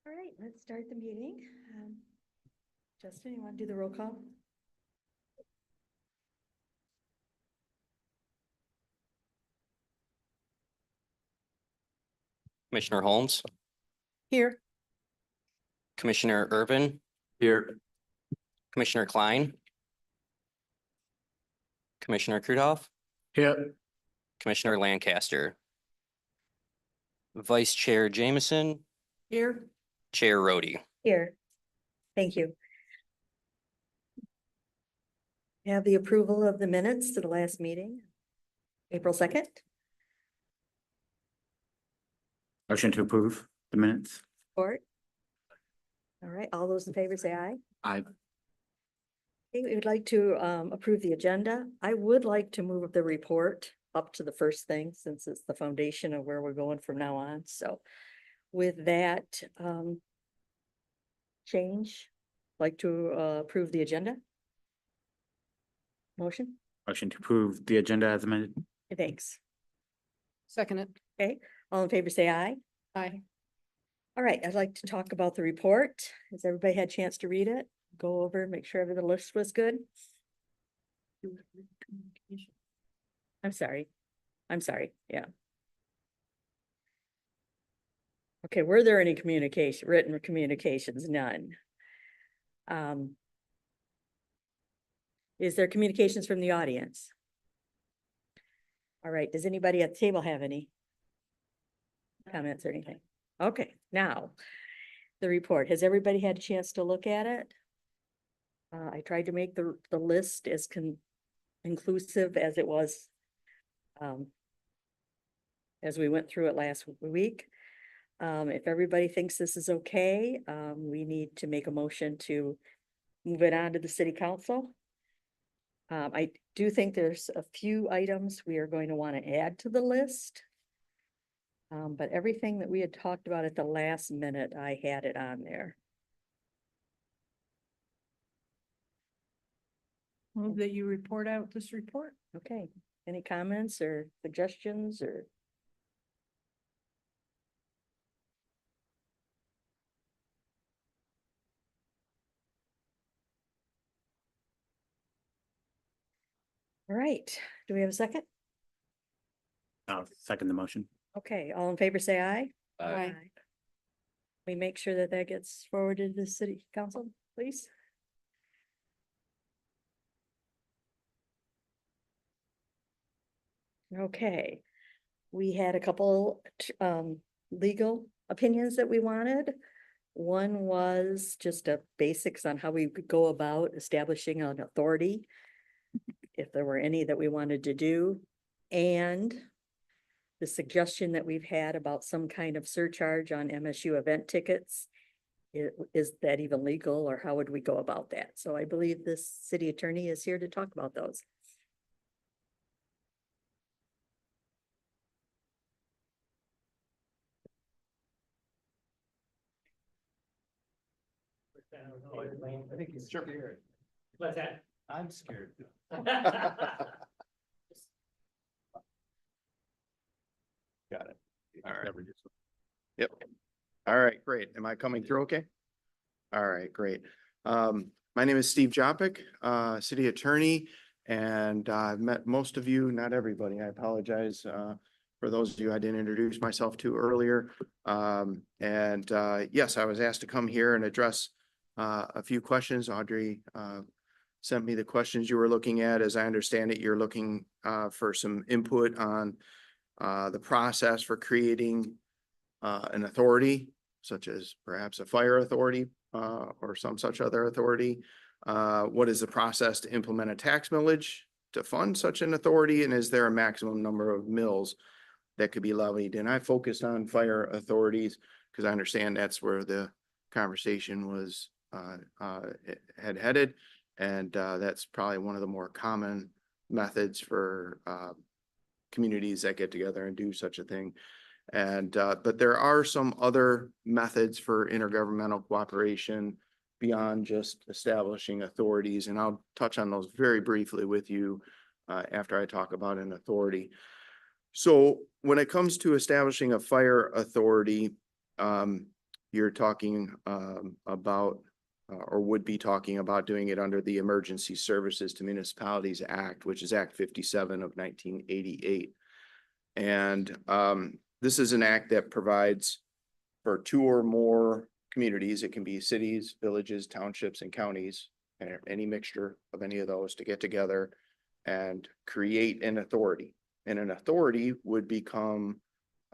All right, let's start the meeting. Justin, you want to do the roll call? Commissioner Holmes, Here. Commissioner Urban, Here. Commissioner Klein, Commissioner Krudoff, Here. Commissioner Lancaster, Vice Chair Jameson, Here. Chair Rhodey. Here. Thank you. Have the approval of the minutes to the last meeting, April 2nd. Motion to approve the minutes. Support. All right, all those in favor say aye. Aye. Okay, we would like to approve the agenda. I would like to move the report up to the first thing since it's the foundation of where we're going from now on. So with that change, like to approve the agenda. Motion? Motion to approve the agenda as amended. Thanks. Second it. Okay, all in favor say aye. Aye. All right, I'd like to talk about the report. Has everybody had a chance to read it? Go over, make sure the list was good. I'm sorry. Yeah. Okay, were there any written communications? None. Is there communications from the audience? All right, does anybody at the table have any comments or anything? Okay, now, the report. Has everybody had a chance to look at it? I tried to make the list as inclusive as it was as we went through it last week. If everybody thinks this is okay, we need to make a motion to move it on to the city council. I do think there's a few items we are going to want to add to the list. But everything that we had talked about at the last minute, I had it on there. Move that you report out this report. Okay, any comments or suggestions or? All right, do we have a second? I'll second the motion. Okay, all in favor say aye. Aye. We make sure that that gets forwarded to the city council, please. Okay, we had a couple legal opinions that we wanted. One was just a basics on how we could go about establishing an authority, if there were any that we wanted to do, and the suggestion that we've had about some kind of surcharge on MSU event tickets. Is that even legal, or how would we go about that? So I believe this city attorney is here to talk about those. I think he's scared. What's that? I'm scared. Got it. All right. Yep. All right, great. Am I coming through okay? All right, great. My name is Steve Jopic, city attorney, and I've met most of you, not everybody. I apologize for those of you I didn't introduce myself to earlier. Yes, I was asked to come here and address a few questions. Audrey sent me the questions you were looking at. As I understand it, you're looking for some input on the process for creating an authority, such as perhaps a fire authority or some such other authority. What is the process to implement a tax millage to fund such an authority? And is there a maximum number of mills that could be levied? And I focused on fire authorities because I understand that's where the conversation was had headed. And that's probably one of the more common methods for communities that get together and do such a thing. And but there are some other methods for intergovernmental cooperation beyond just establishing authorities, and I'll touch on those very briefly with you after I talk about an authority. So when it comes to establishing a fire authority, you're talking about or would be talking about doing it under the Emergency Services to Municipalities Act, which is Act 57 of 1988. And this is an act that provides for two or more communities. It can be cities, villages, townships, and counties, and any mixture of any of those to get together and create an authority. And an authority would become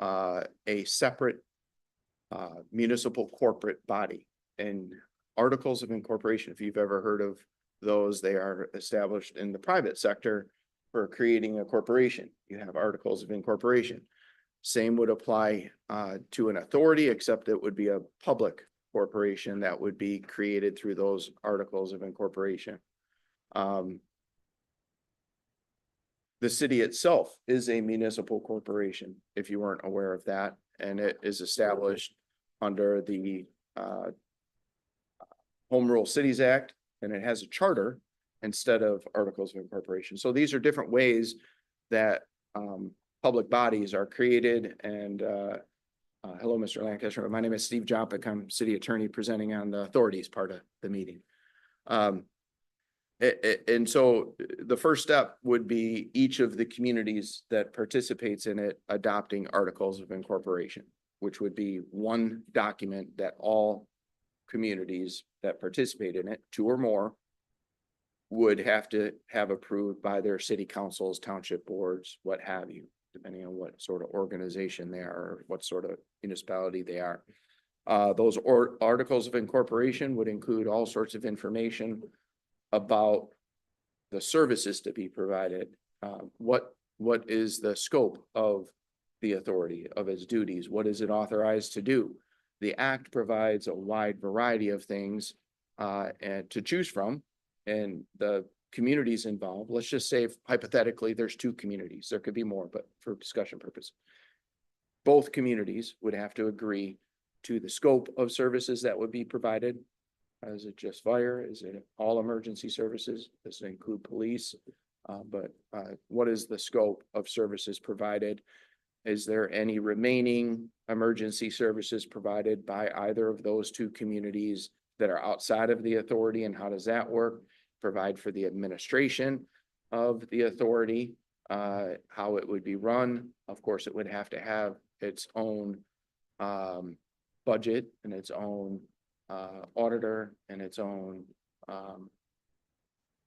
a separate municipal corporate body. And articles of incorporation, if you've ever heard of those, they are established in the private sector for creating a corporation. You have articles of incorporation. Same would apply to an authority, except it would be a public corporation that would be created through those articles of incorporation. The city itself is a municipal corporation, if you weren't aware of that, and it is established under the Home Rule Cities Act, and it has a charter instead of articles of incorporation. So these are different ways that public bodies are created. And hello, Mr. Lancaster. My name is Steve Jopik. I'm city attorney presenting on the authorities part of the meeting. And so the first step would be each of the communities that participates in it adopting articles of incorporation, which would be one document that all communities that participate in it, two or more, would have to have approved by their city councils, township boards, what have you, depending on what sort of organization they are, or what sort of municipality they are. Those articles of incorporation would include all sorts of information about the services to be provided. What is the scope of the authority, of its duties? What is it authorized to do? The act provides a wide variety of things and to choose from, and the communities involved. Let's just say hypothetically there's two communities. There could be more, but for discussion purpose, both communities would have to agree to the scope of services that would be provided. Is it just fire? Is it all emergency services? Does it include police? But what is the scope of services provided? Is there any remaining emergency services provided by either of those two communities that are outside of the authority, and how does that work? Provide for the administration of the authority, how it would be run. Of course, it would have to have its own budget and its own auditor and its own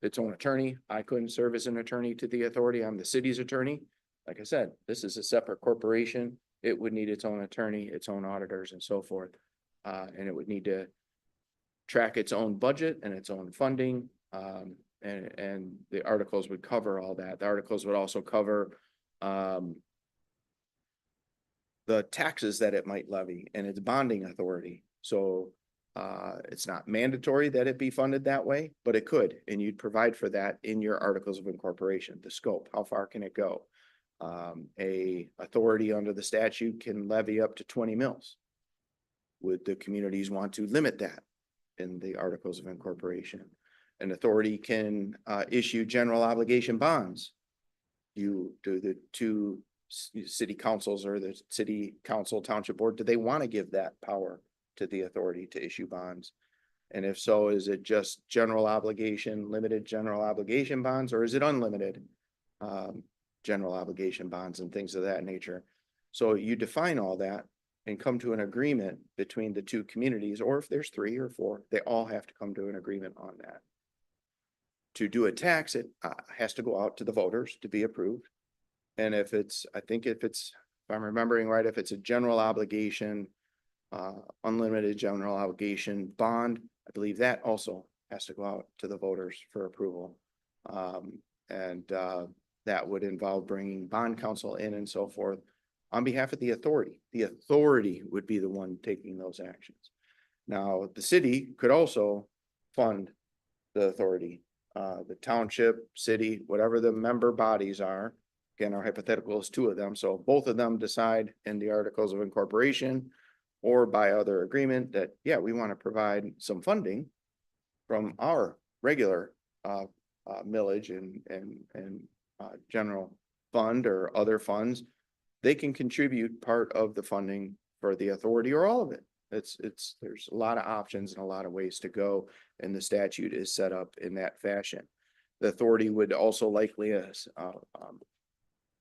attorney. I couldn't serve as an attorney to the authority. I'm the city's attorney. Like I said, this is a separate corporation. It would need its own attorney, its own auditors, and so forth. And it would need to track its own budget and its own funding. And the articles would cover all that. The articles would also cover the taxes that it might levy and its bonding authority. So it's not mandatory that it be funded that way, but it could, and you'd provide for that in your articles of incorporation. The scope, how far can it go? A authority under the statute can levy up to 20 mills. Would the communities want to limit that in the articles of incorporation? An authority can issue general obligation bonds. You do the two city councils or the city council township board, do they want to give that power to the authority to issue bonds? And if so, is it just general obligation, limited general obligation bonds, or is it unlimited general obligation bonds and things of that nature? So you define all that and come to an agreement between the two communities, or if there's three or four, they all have to come to an agreement on that. To do a tax, it has to go out to the voters to be approved. And if it's, if I'm remembering right, if it's a general obligation, unlimited general obligation bond, I believe that also has to go out to the voters for approval. That would involve bringing bond counsel in and so forth on behalf of the authority. The authority would be the one taking those actions. Now, the city could also fund the authority, the township, city, whatever the member bodies are. Again, our hypothetical is two of them. So both of them decide in the articles of incorporation or by other agreement that, yeah, we want to provide some funding from our regular millage and general fund or other funds. They can contribute part of the funding for the authority or all of it. there's a lot of options and a lot of ways to go, and the statute is set up in that fashion. The authority would also likely,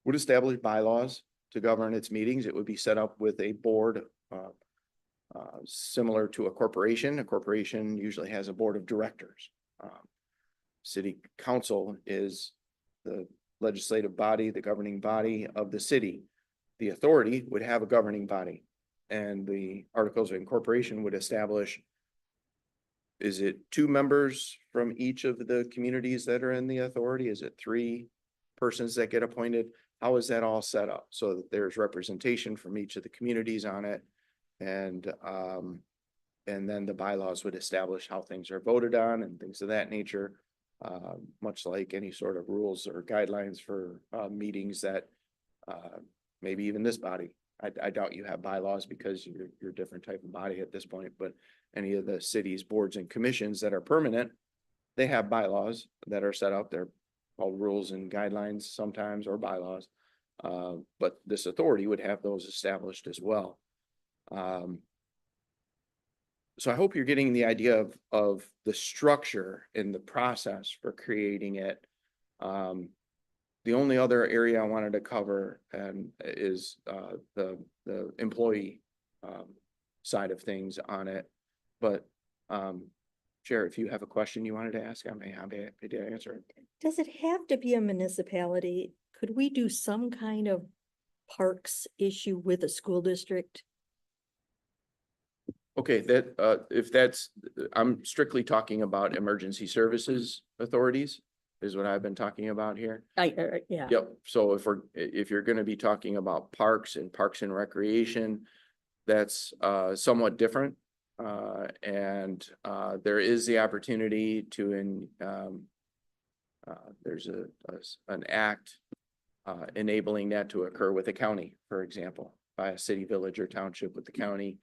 would establish bylaws to govern its meetings. It would be set up with a board, similar to a corporation. A corporation usually has a board of directors. City council is the legislative body, the governing body of the city. The authority would have a governing body, and the articles of incorporation would establish, is it 2 members from each of the communities that are in the authority? Is it 3 persons that get appointed? How is that all set up? So that there's representation from each of the communities on it. And then the bylaws would establish how things are voted on and things of that nature. Much like any sort of rules or guidelines for meetings that maybe even this body. I doubt you have bylaws because you're a different type of body at this point, but any of the city's boards and commissions that are permanent, they have bylaws that are set up. They're called rules and guidelines sometimes, or bylaws. But this authority would have those established as well. So I hope you're getting the idea of the structure and the process for creating it. The only other area I wanted to cover is the employee side of things on it. But Chair, if you have a question you wanted to ask, I'm happy to answer it. Does it have to be a municipality? Could we do some kind of parks issue with a school district? Okay, that if that's, I'm strictly talking about emergency services authorities is what I've been talking about here. Yeah. Yep. So if you're going to be talking about parks and recreation, that's somewhat different. And there is the opportunity to there's an act enabling that to occur with the county, for example, by a city, village, or township with the county.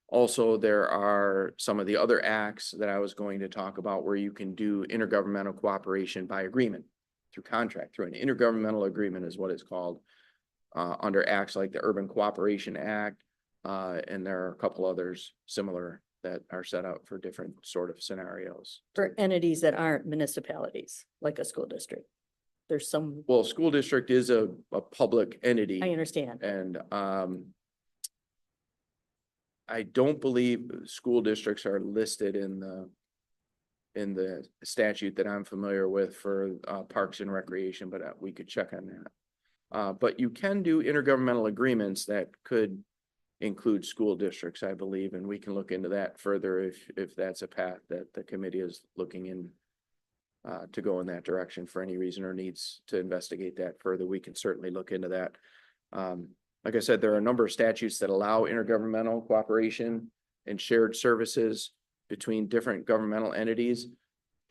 Also, there are some of the other acts that I was going to talk about where you can do intergovernmental cooperation by agreement through contract, through an intergovernmental agreement is what it's called, under acts like the Urban Cooperation Act. And there are a couple others similar that are set up for different sort of scenarios. For entities that aren't municipalities, like a school district. There's some, Well, school district is a public entity. I understand. And I don't believe school districts are listed in the statute that I'm familiar with for parks and recreation, but we could check on that. But you can do intergovernmental agreements that could include school districts, I believe, and we can look into that further if that's a path that the committee is looking in to go in that direction for any reason or needs to investigate that further. We can certainly look into that. Like I said, there are a number of statutes that allow intergovernmental cooperation and shared services between different governmental entities,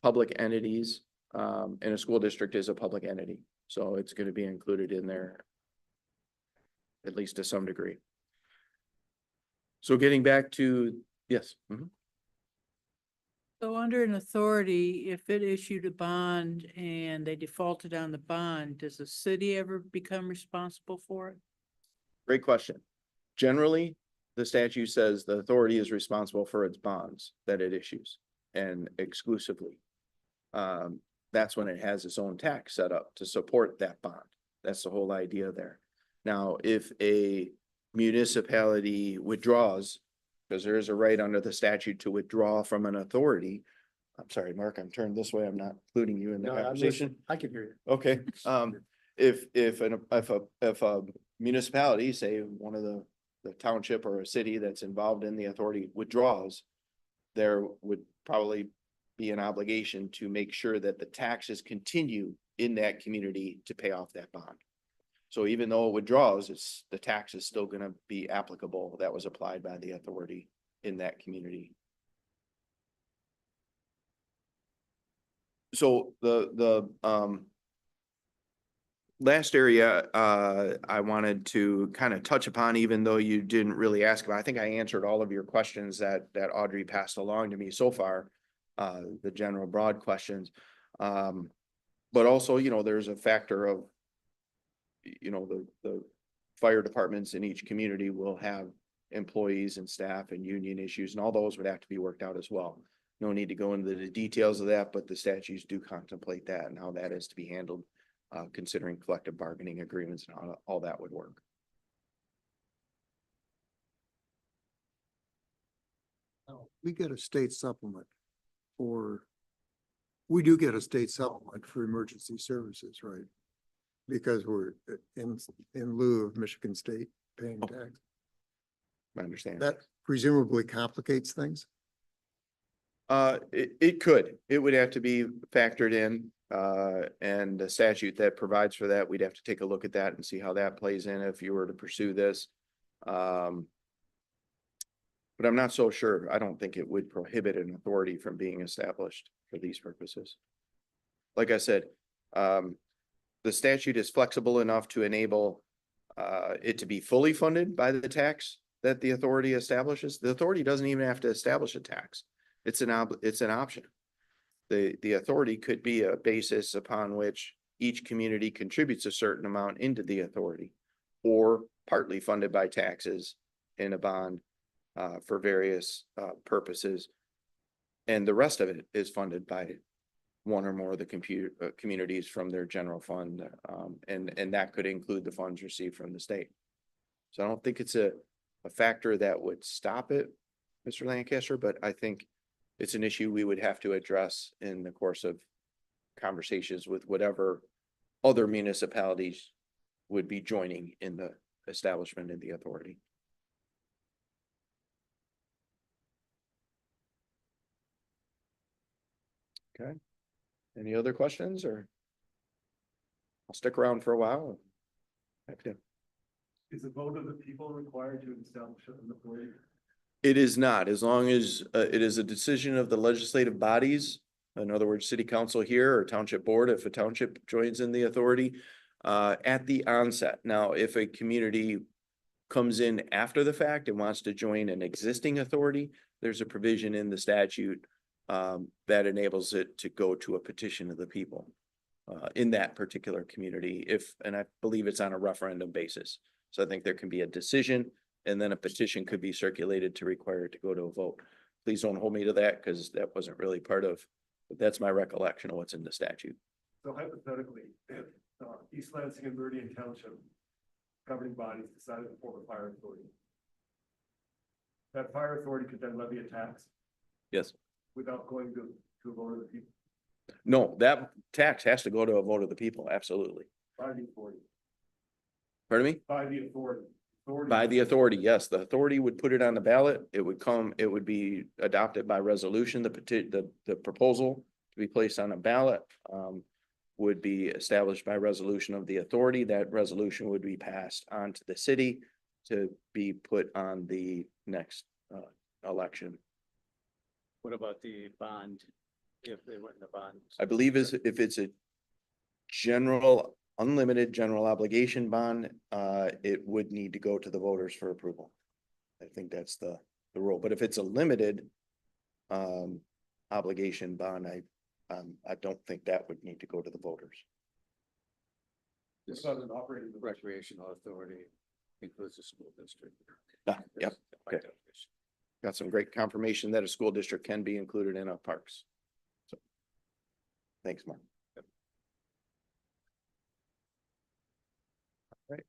public entities, and a school district is a public entity. So it's going to be included in there, at least to some degree. So getting back to, yes. Mm-hmm. So under an authority, if it issued a bond and they defaulted on the bond, does the city ever become responsible for it? Great question. Generally, the statute says the authority is responsible for its bonds that it issues, and exclusively. That's when it has its own tax set up to support that bond. That's the whole idea there. Now, if a municipality withdraws, because there is a right under the statute to withdraw from an authority. I'm sorry, Mark, I'm turned this way. I'm not including you in the conversation. I can hear you. Okay, if a municipality, say one of the township or a city that's involved in the authority withdraws, there would probably be an obligation to make sure that the taxes continue in that community to pay off that bond. So even though it withdraws, the tax is still going to be applicable that was applied by the authority in that community. So the last area I wanted to kind of touch upon, even though you didn't really ask about, I think I answered all of your questions that Audrey passed along to me so far, the general broad questions. But also, there's a factor of, the fire departments in each community will have employees and staff and union issues, and all those would have to be worked out as well. No need to go into the details of that, but the statutes do contemplate that and how that is to be handled, considering collective bargaining agreements and how all that would work. We get a state supplement for, we do get a state supplement for emergency services, right? Because we're in lieu of Michigan State paying tax. I understand. That presumably complicates things. It could, it would have to be factored in, and the statute that provides for that, we'd have to take a look at that and see how that plays in if you were to pursue this. But I'm not so sure. I don't think it would prohibit an authority from being established for these purposes. Like I said, the statute is flexible enough to enable it to be fully funded by the tax that the authority establishes. The authority doesn't even have to establish a tax. It's an option. The authority could be a basis upon which each community contributes a certain amount into the authority, or partly funded by taxes in a bond for various purposes. And the rest of it is funded by one or more of the communities from their general fund. And that could include the funds received from the state. So I don't think it's a factor that would stop it, Mr. Lancaster, but I think it's an issue we would have to address in the course of conversations with whatever other municipalities would be joining in the establishment of the authority. Okay. Any other questions, or? I'll stick around for a while. Happy to. Is the vote of the people required to establish an authority? It is not, as long as it is a decision of the legislative bodies. In other words, city council here or township board, if a township joins in the authority at the onset. Now, if a community comes in after the fact and wants to join an existing authority, there's a provision in the statute that enables it to go to a petition of the people in that particular community. And I believe it's on a referendum basis. So I think there can be a decision, and then a petition could be circulated to require it to go to a vote. Please don't hold me to that, because that wasn't really part of, but that's my recollection of what's in the statute. So hypothetically, if East Lansing and Meridian Township governing bodies decided to form a fire authority, that fire authority could then levy a tax Yes. without going to a vote of the people No, that tax has to go to a vote of the people. Absolutely. by the authority. Pardon me? By the authority. By the authority, yes. The authority would put it on the ballot. It would be adopted by resolution. The proposal to be placed on a ballot would be established by resolution of the authority. That resolution would be passed on to the city to be put on the next election. What about the bond? If they went in the bond? I believe if it's a unlimited general obligation bond, it would need to go to the voters for approval. I think that's the rule. But if it's a limited obligation bond, I don't think that would need to go to the voters. It's not an operating. Recreational authority includes the school district. Yep. Okay. Got some great confirmation that a school district can be included in our parks. So, thanks, Mark. All right.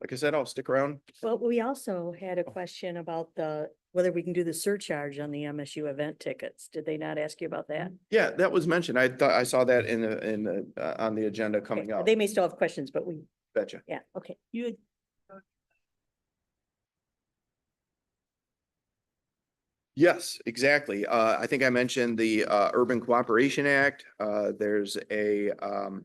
Like I said, I'll stick around. Well, we also had a question about whether we can do the surcharge on the MSU event tickets. Did they not ask you about that? Yeah, that was mentioned. I thought I saw that on the agenda coming Okay, up. they may still have questions, but Betcha. yeah, okay. You had Yes, exactly. I think I mentioned the Urban Cooperation Act. There's an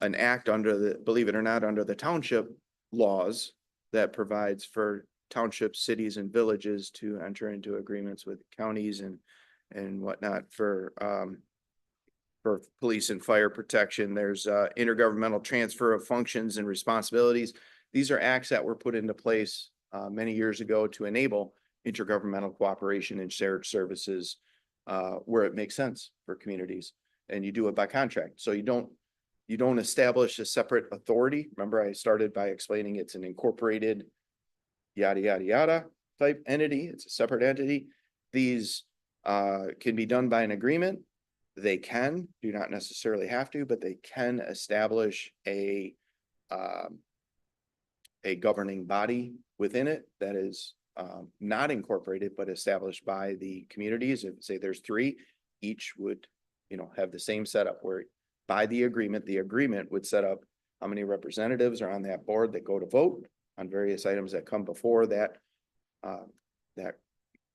act under believe it or not, under the township laws that provides for townships, cities, and villages to enter into agreements with counties and whatnot for police and fire protection. There's intergovernmental transfer of functions and responsibilities. These are acts that were put into place many years ago to enable intergovernmental cooperation and shared services where it makes sense for communities, and you do it by contract. So you don't establish a separate authority. Remember, I started by explaining it's an incorporated, yada, yada, yada type entity. It's a separate entity. These can be done by an agreement. They can, do not necessarily have to, but they can establish a governing body within it that is not incorporated, but established by the communities. If say there's three, each would, have the same setup where by the agreement would set up how many representatives are on that board that go to vote on various items that come before that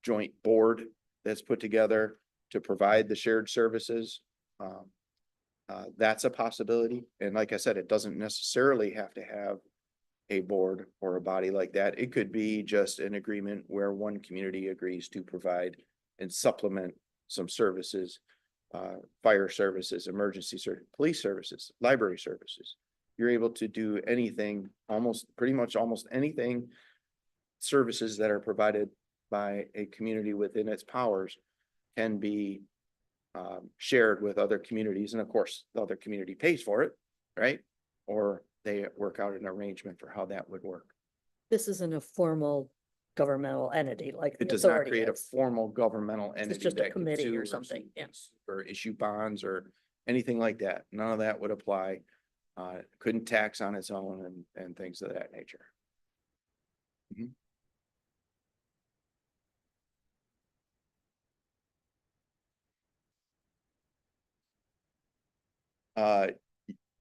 joint board that's put together to provide the shared services. That's a possibility. And like I said, it doesn't necessarily have to have a board or a body like that. It could be just an agreement where one community agrees to provide and supplement some services, fire services, emergency police services, library services. You're able to do anything, pretty much almost anything, services that are provided by a community within its powers can be shared with other communities. And of course, the other community pays for it, right? Or they work out an arrangement for how that would work. This isn't a formal governmental entity like the It does not authority create a is. formal governmental It's entity. just a that can committee sue or something, yeah. Or issue bonds or anything like that. None of that would apply. Couldn't tax on its own and things of that nature.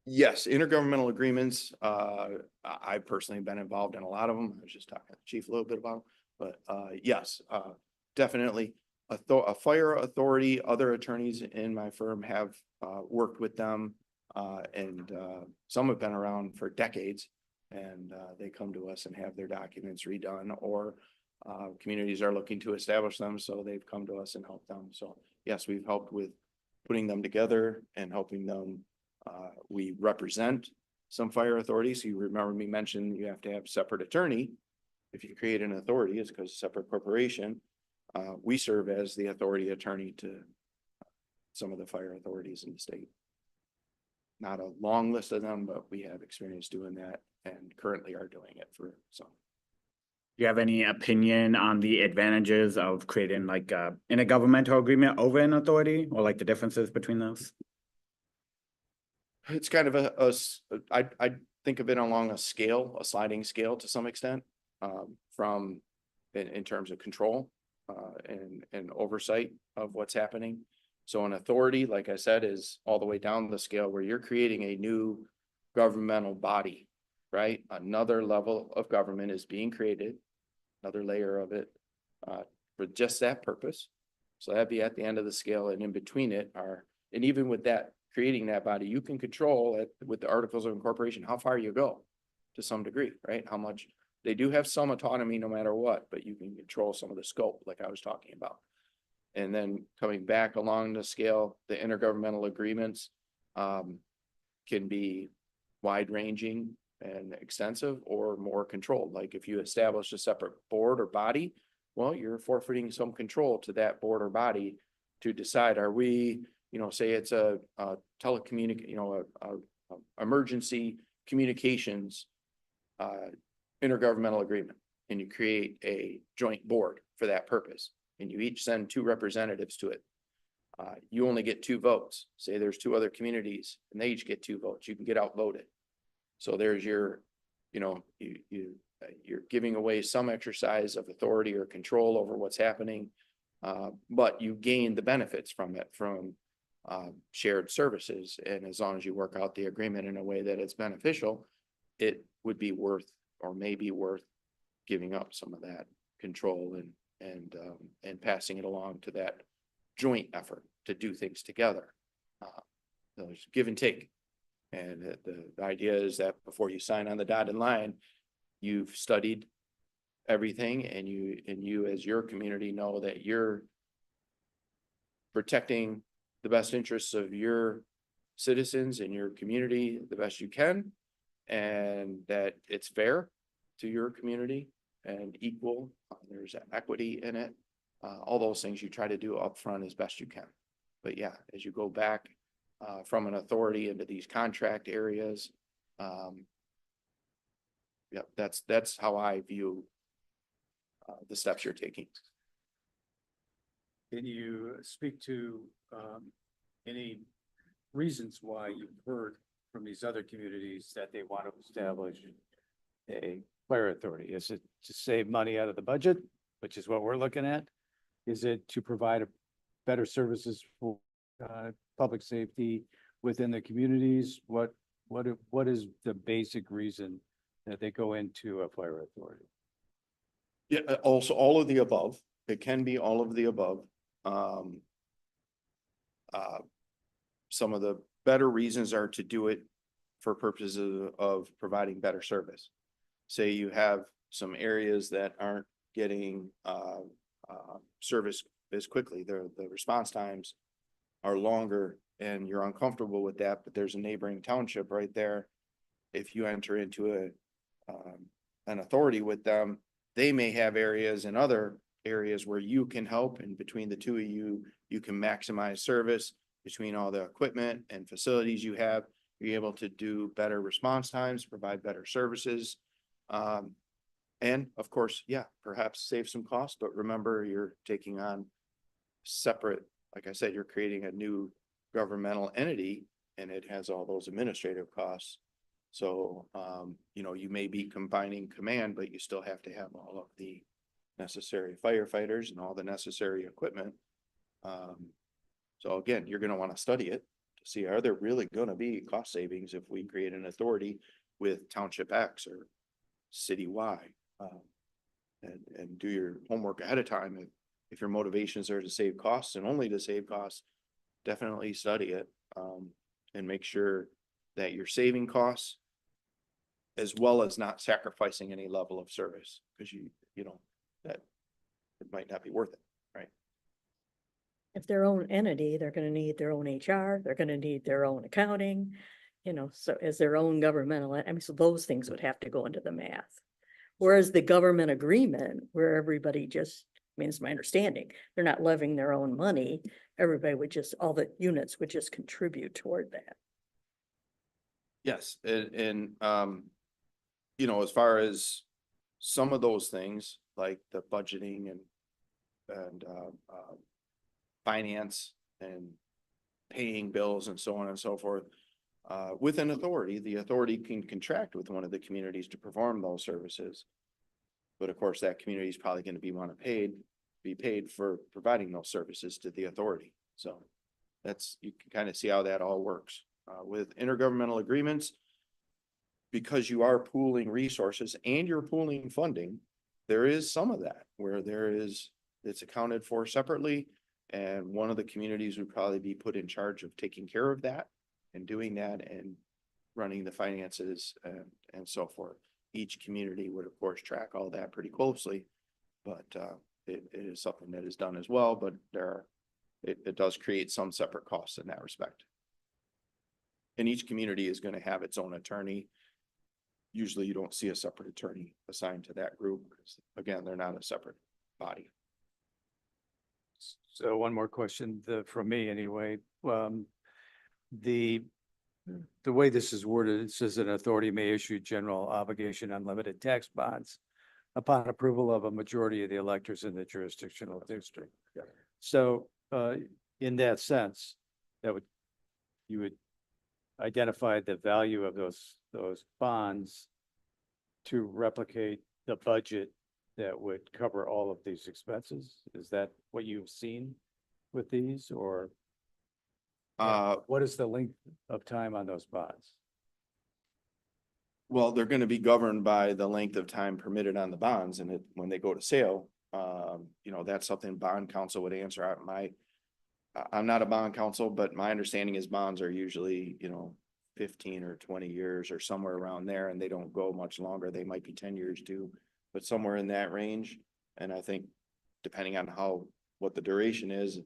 Yes, intergovernmental agreements. I've personally been involved in a lot of them. I was just talking to the chief a little bit about, but yes, definitely. A fire authority, other attorneys in my firm have worked with them, and some have been around for decades, and they come to us and have their documents redone, or communities are looking to establish them, so they've come to us and helped them. So yes, we've helped with putting them together and helping them. We represent some fire authorities. You remember me mentioned you have to have a separate attorney. If you create an authority, it's because it's a separate corporation. We serve as the authority attorney to some of the fire authorities in the state. Not a long list of them, but we have experience doing that and currently are doing it for some. Do you have any opinion on the advantages of creating like in a governmental agreement over an authority, or like the differences between those? It's kind of I think of it along a scale, a sliding scale to some extent, from in terms of control and oversight of what's happening. So an authority, like I said, is all the way down the scale where you're creating a new governmental body, right? Another level of government is being created, another layer of it for just that purpose. So that'd be at the end of the scale, and in between it are, and even with that, creating that body, you can control it with the articles of incorporation, how far you go to some degree, right? How much they do have some autonomy no matter what, but you can control some of the scope like I was talking about. And then coming back along the scale, the intergovernmental agreements can be wide ranging and extensive or more controlled. Like if you establish a separate board or body, well, you're forfeiting some control to that board or body to decide, are we, say it's a emergency communications intergovernmental agreement, and you create a joint board for that purpose, and you each send 2 representatives to it. You only get 2 votes. Say there's 2 other communities and they each get 2 votes. You can get outvoted. So there's your, you're giving away some exercise of authority or control over what's happening, but you gain the benefits from it, from shared services. And as long as you work out the agreement in a way that it's beneficial, it would be worth, or may be worth, giving up some of that control and passing it along to that joint effort to do things together. There's give and take. And the idea is that before you sign on the dotted line, you've studied everything, and you as your community know that you're protecting the best interests of your citizens and your community the best you can, and that it's fair to your community and equal. There's equity in it. All those things you try to do up front as best you can. But yeah, as you go back from an authority into these contract areas, yeah, that's how I view the steps you're taking. Can you speak to any reasons why you've heard from these other communities that they want to establish a fire authority? Is it to save money out of the budget, which is what we're looking at? Is it to provide better services for public safety within the communities? What is the basic reason that they go into a fire authority? Yeah, also all of the above. It can be all of the above. Some of the better reasons are to do it for purposes of providing better service. Say you have some areas that aren't getting service as quickly, the response times are longer and you're uncomfortable with that, but there's a neighboring township right there. If you enter into an authority with them, they may have areas and other areas where you can help, and between the two of you, you can maximize service between all the equipment and facilities you have. You're able to do better response times, provide better services. And of course, yeah, perhaps save some costs, but remember you're taking on separate, like I said, you're creating a new governmental entity and it has all those administrative costs. So, you may be combining command, but you still have to have all of the necessary firefighters and all the necessary equipment. So again, you're going to want to study it to see, are there really going to be cost savings if we create an authority with Township X or City Y? And do your homework ahead of time. If your motivations are to save costs and only to save costs, definitely study it and make sure that you're saving costs as well as not sacrificing any level of service, because that it might not be worth it, right? If their own entity, they're gonna need their own HR, they're gonna need their own accounting, so as their own governmental, so those things would have to go into the math. Whereas the government agreement, where everybody just, it's my understanding, they're not levying their own money, everybody would just, all the units would just contribute toward that. Yes, and as far as some of those things, like the budgeting and finance and paying bills and so on and so forth, with an authority, the authority can contract with one of the communities to perform those services. But of course, that community is probably going to be paid for providing those services to the authority. So you can kind of see how that all works. With intergovernmental agreements, because you are pooling resources and you're pooling funding, there is some of that where it's accounted for separately. And one of the communities would probably be put in charge of taking care of that and doing that and running the finances and so forth. Each community would of course track all that pretty closely, but it is something that is done as well, but it does create some separate costs in that respect. And each community is going to have its own attorney. Usually you don't see a separate attorney assigned to that group because again, they're not a separate body. So one more question from me anyway. The way this is worded, it says an authority may issue general obligation unlimited tax bonds upon approval of a majority of the electors in the jurisdictional district. Yeah. So in that sense, you would identify the value of those bonds to replicate the budget that would cover all of these expenses? Is that what you've seen with these, or what is the length of time on those bonds? Well, they're going to be governed by the length of time permitted on the bonds, and when they go to sale, that's something bond counsel would answer. I'm not a bond counsel, but my understanding is bonds are usually 15 or 20 years or somewhere around there, and they don't go much longer. They might be 10 years too, but somewhere in that range. And I think depending on what the duration is,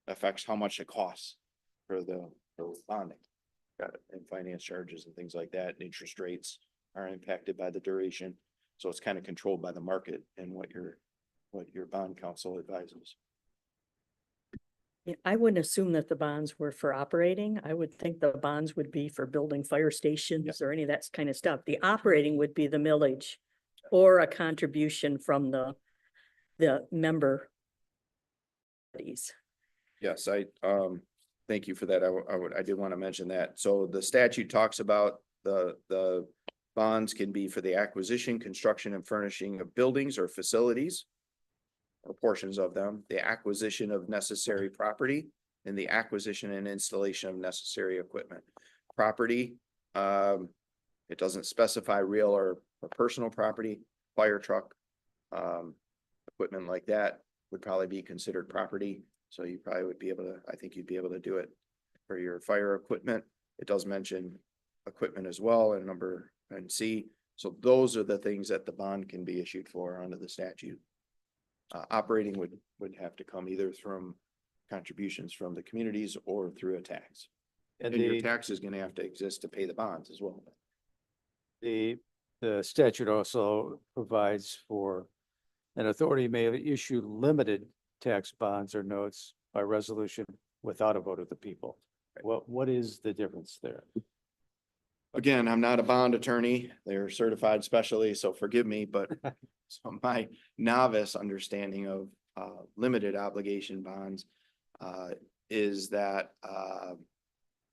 affects how much it costs for bonding. Got it. And finance charges and things like that, and interest rates are impacted by the duration. So it's kind of controlled by the market and what your bond counsel advises. Yeah, I wouldn't assume that the bonds were for operating. I would think the bonds would be for building fire stations or any of that kind of stuff. The operating would be the millage or a contribution from the the member bodies. Yes, thank you for that. I did want to mention that. So the statute talks about the bonds can be for the acquisition, construction and furnishing of buildings or facilities or portions of them, the acquisition of necessary property and the acquisition and installation of necessary equipment. Property, it doesn't specify real or personal property, fire truck, equipment like that would probably be considered property. So you probably would be able to, I think you'd be able to do it for your fire equipment. It does mention equipment as well in number and C. So those are the things that the bond can be issued for under the statute. Operating would have to come either from contributions from the communities or through a tax. And And your the, tax is gonna have to exist to pay the bonds as well. the statute also provides for an authority may issue limited tax bonds or notes by resolution without a vote of the people. What is the difference there? Again, I'm not a bond attorney. They're certified specially, so forgive me, but so my novice understanding of limited obligation bonds is that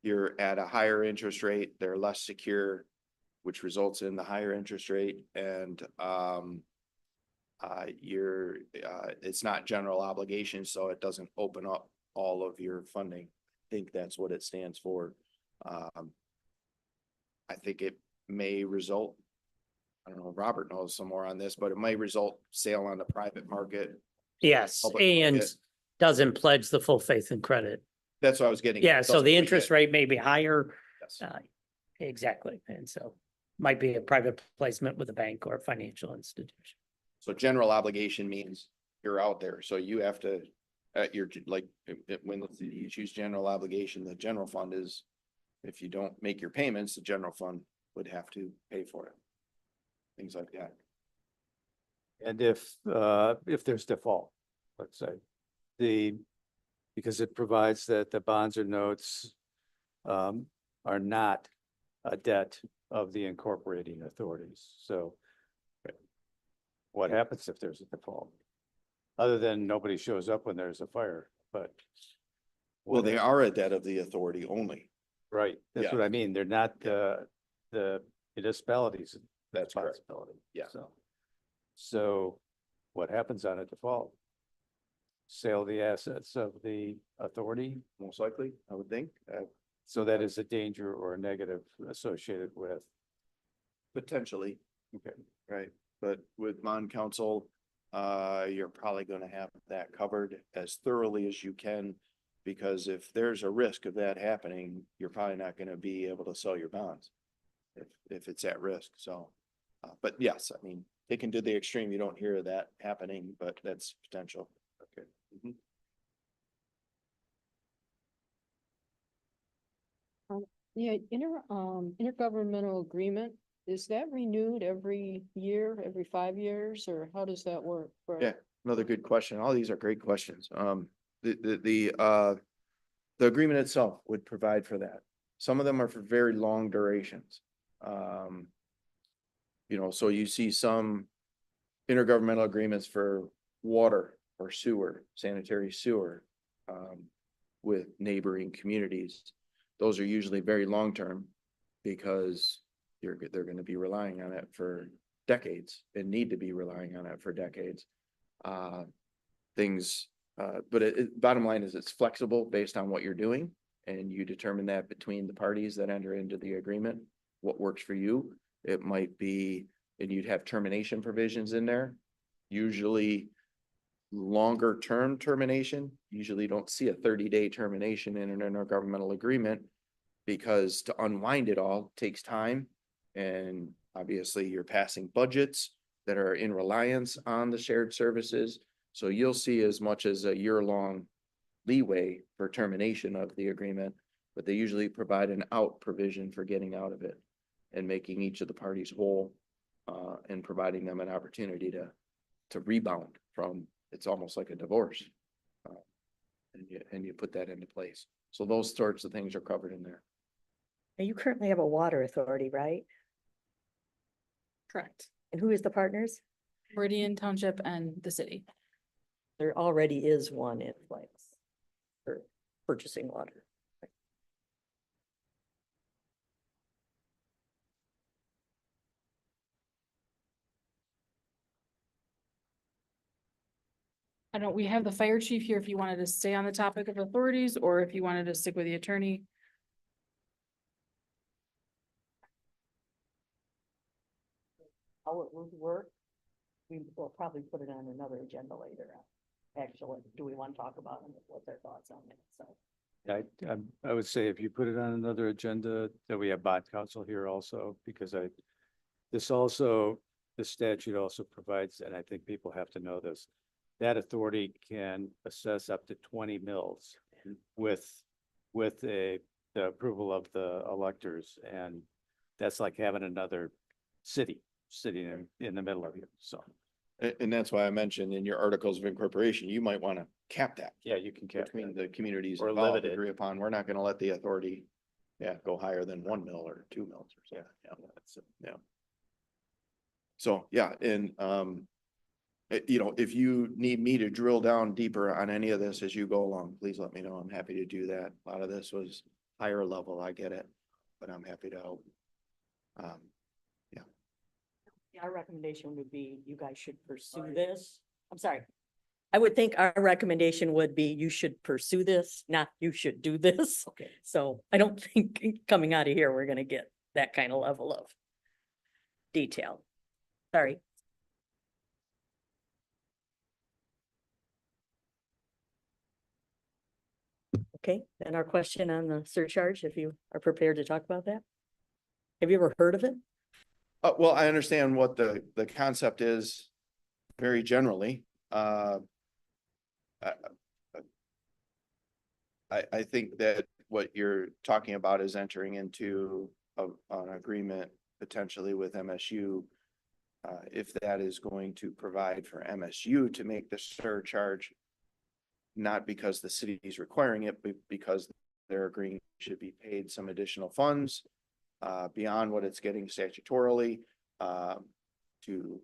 you're at a higher interest rate, they're less secure, which results in the higher interest rate, and it's not general obligation, so it doesn't open up all of your funding. I think that's what it stands for. I think it may result, I don't know if Robert knows some more on this, but it may result sale on the private market. Yes, Public and market. doesn't pledge the full faith and credit. That's what I was getting. Yeah, so Doesn't the pledge interest it. rate may be higher. Yes. Exactly. And so might be a private placement with a bank or a financial institution. So general obligation means you're out there, so you have to, when you choose general obligation, the general fund is, if you don't make your payments, the general fund would have to pay for it. Things like that. And if there's default, let's say, because it provides that the bonds or notes are not a debt of the incorporating authorities, so what happens if there's a default? Other than nobody shows up when there's a fire, but. Well, they are a debt of the authority only. Right, that's Yeah. what I mean, they're not the municipalities' That's correct. responsibility. Yeah. So what happens on a default? Sale the assets of the authority, Most likely, I would think. so that is a danger or a negative associated with. Potentially, Okay. right? But with bond counsel, you're probably gonna have that covered as thoroughly as you can. Because if there's a risk of that happening, you're probably not gonna be able to sell your bonds. If it's at risk, so, but yes, I mean, they can do the extreme, you don't hear that happening, but that's potential. Okay. Mhm. Yeah, intergovernmental agreement, is that renewed every year, every 5 years, or how does that work? Yeah. Another good question. All these are great questions. The agreement itself would provide for that. Some of them are for very long durations. So you see some intergovernmental agreements for water or sewer, sanitary sewer, with neighboring communities. Those are usually very long-term because they're gonna be relying on it for decades and need to be relying on it for decades. But bottom line is it's flexible based on what you're doing, and you determine that between the parties that enter into the agreement, what works for you. It might be, and you'd have termination provisions in there, usually longer term termination. Usually don't see a 30-day termination in an intergovernmental agreement because to unwind it all takes time. And obviously you're passing budgets that are in reliance on the shared services. So you'll see as much as a year-long leeway for termination of the agreement, but they usually provide an out provision for getting out of it and making each of the parties whole, and providing them an opportunity to rebound from, it's almost like a divorce. And you put that into place. So those sorts of things are covered in there. Now, you currently have a water authority, right? Correct. And who is the partners? Meridian Township and the city. There already is one in place for purchasing water. I don't, we have the fire chief here if you wanted to stay on the topic of authorities or if you wanted to stick with the attorney. How it would work, we will probably put it on another agenda later. Actually, do we want to talk about it? What's our thoughts on it? So. I would say if you put it on another agenda, that we have bond counsel here also, because the statute also provides, and I think people have to know this, that authority can assess up to 20 mills with the approval of the electors, and that's like having another city sitting in the middle of you, so. And that's why I mentioned in your articles of incorporation, you might want to cap that Yeah, you can cap between that. the communities Or involved, limit it. agree upon. We're not gonna let the authority, go higher than 1 mill or 2 mills or something. Yeah. So, yeah, and, if you need me to drill down deeper on any of this as you go along, please let me know. I'm happy to do that. A lot of this was higher level, I get it, but I'm happy to help. Our recommendation would be you guys should pursue this. I'm sorry. I would think our recommendation would be you should pursue this, not you should do this. Okay. So I don't think coming out of here, we're gonna get that kind of level of detail. Sorry. Okay, then our question on the surcharge, if you are prepared to talk about that. Have you ever heard of it? Well, I understand what the concept is very generally. I think that what you're talking about is entering into an agreement potentially with MSU. If that is going to provide for MSU to make the surcharge, not because the city is requiring it, but because they're agreeing should be paid some additional funds beyond what it's getting statutorily to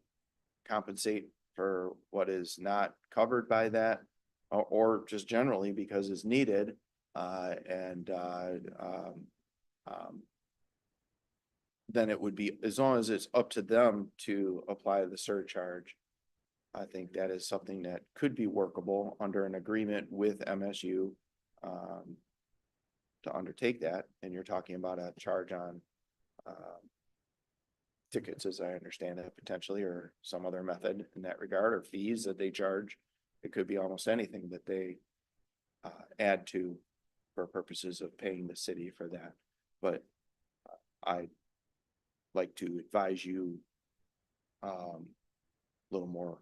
compensate for what is not covered by that, or just generally because it's needed. Then it would be, as long as it's up to them to apply the surcharge, I think that is something that could be workable under an agreement with MSU to undertake that. And you're talking about a charge on tickets, as I understand it, potentially, or some other method in that regard, or fees that they charge. It could be almost anything that they add to for purposes of paying the city for that. But I'd like to advise you a little more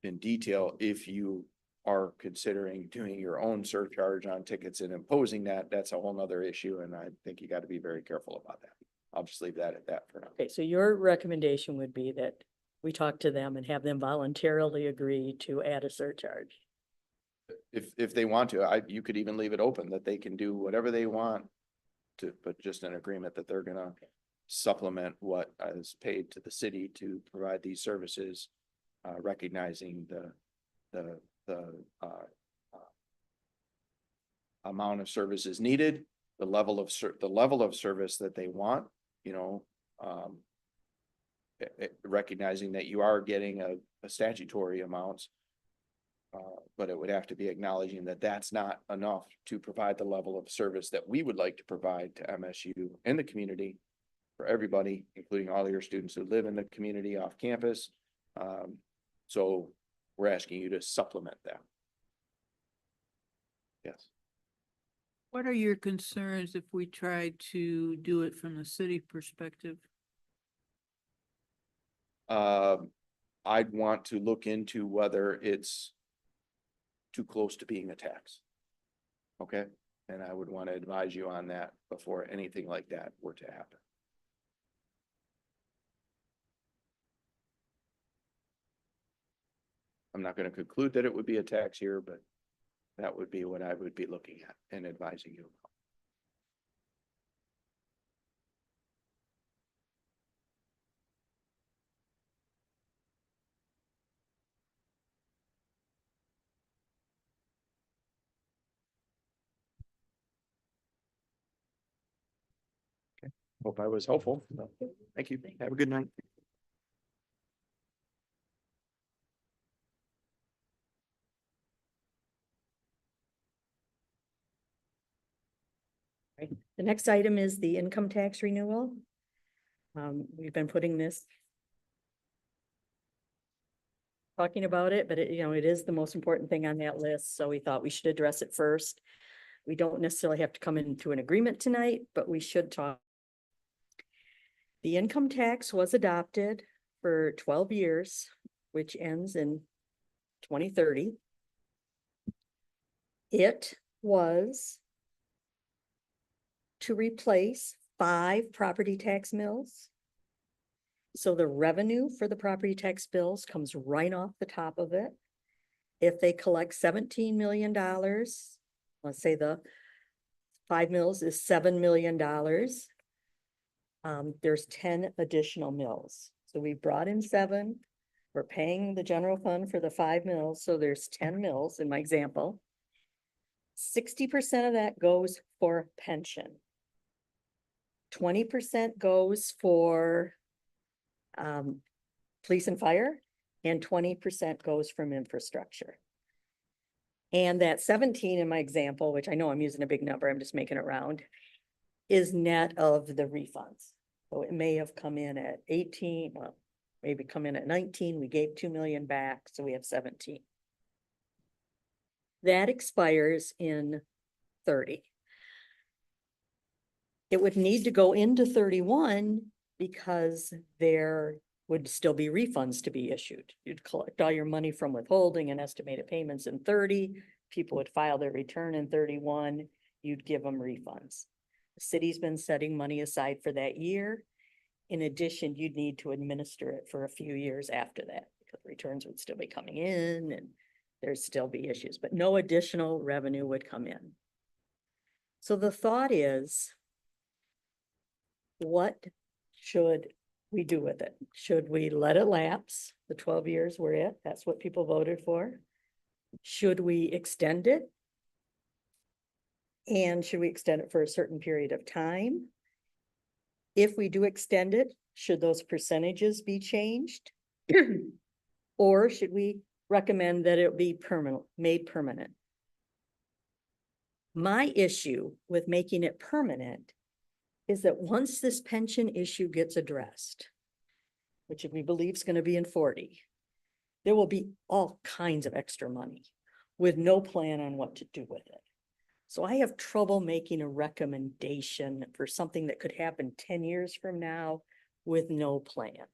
in detail if you are considering doing your own surcharge on tickets and imposing that. That's a whole nother issue, and I think you got to be very careful about that. I'll just leave that at that for now. Okay, so your recommendation would be that we talk to them and have them voluntarily agree to add a surcharge. If they want to, you could even leave it open that they can do whatever they want to, but just an agreement that they're gonna supplement what is paid to the city to provide these services, recognizing the amount of services needed, the level of service that they want, recognizing that you are getting a statutory amounts. But it would have to be acknowledging that that's not enough to provide the level of service that we would like to provide to MSU and the community for everybody, including all your students who live in the community off campus. So we're asking you to supplement that. Yes. What are your concerns if we try to do it from the city perspective? I'd want to look into whether it's too close to being a tax. Okay, and I would want to advise you on that before anything like that were to happen. I'm not going to conclude that it would be a tax here, but that would be what I would be looking at and advising you. Hope I was helpful. Thank you. Have a good night. The next item is the income tax renewal. We've been putting this, talking about it, but it is the most important thing on that list, so we thought we should address it first. We don't necessarily have to come into an agreement tonight, but we should talk. The income tax was adopted for 12 years, which ends in 2030. It was to replace 5 property tax mills. So the revenue for the property tax bills comes right off the top of it. If they collect $17 million, let's say the 5 mills is $7 million. There's 10 additional mills. So we brought in 7. We're paying the general fund for the 5 mills. So there's 10 mills in my example. 60% of that goes for pension. 20% goes for police and fire, and 20% goes from infrastructure. And that 17 in my example, which I know I'm using a big number, I'm just making it round, is net of the refunds. So it may have come in at 18, well, maybe come in at 19, we gave 2 million back, so we have 17. That expires in 30. It would need to go into 31 because there would still be refunds to be issued. You'd collect all your money from withholding and estimated payments in 30. People would file their return in 31. You'd give them refunds. The city's been setting money aside for that year. In addition, you'd need to administer it for a few years after that because returns would still be coming in and there'd still be issues, but no additional revenue would come in. So the thought is, what should we do with it? Should we let it lapse? The 12 years we're at, that's what people voted for. Should we extend it? And should we extend it for a certain period of time? If we do extend it, should those percentages be changed? Or should we recommend that it be permanent, made permanent? My issue with making it permanent is that once this pension issue gets addressed, which we believe is going to be in 40, there will be all kinds of extra money with no plan on what to do with it. So I have trouble making a recommendation for something that could happen 10 years from now with no plan.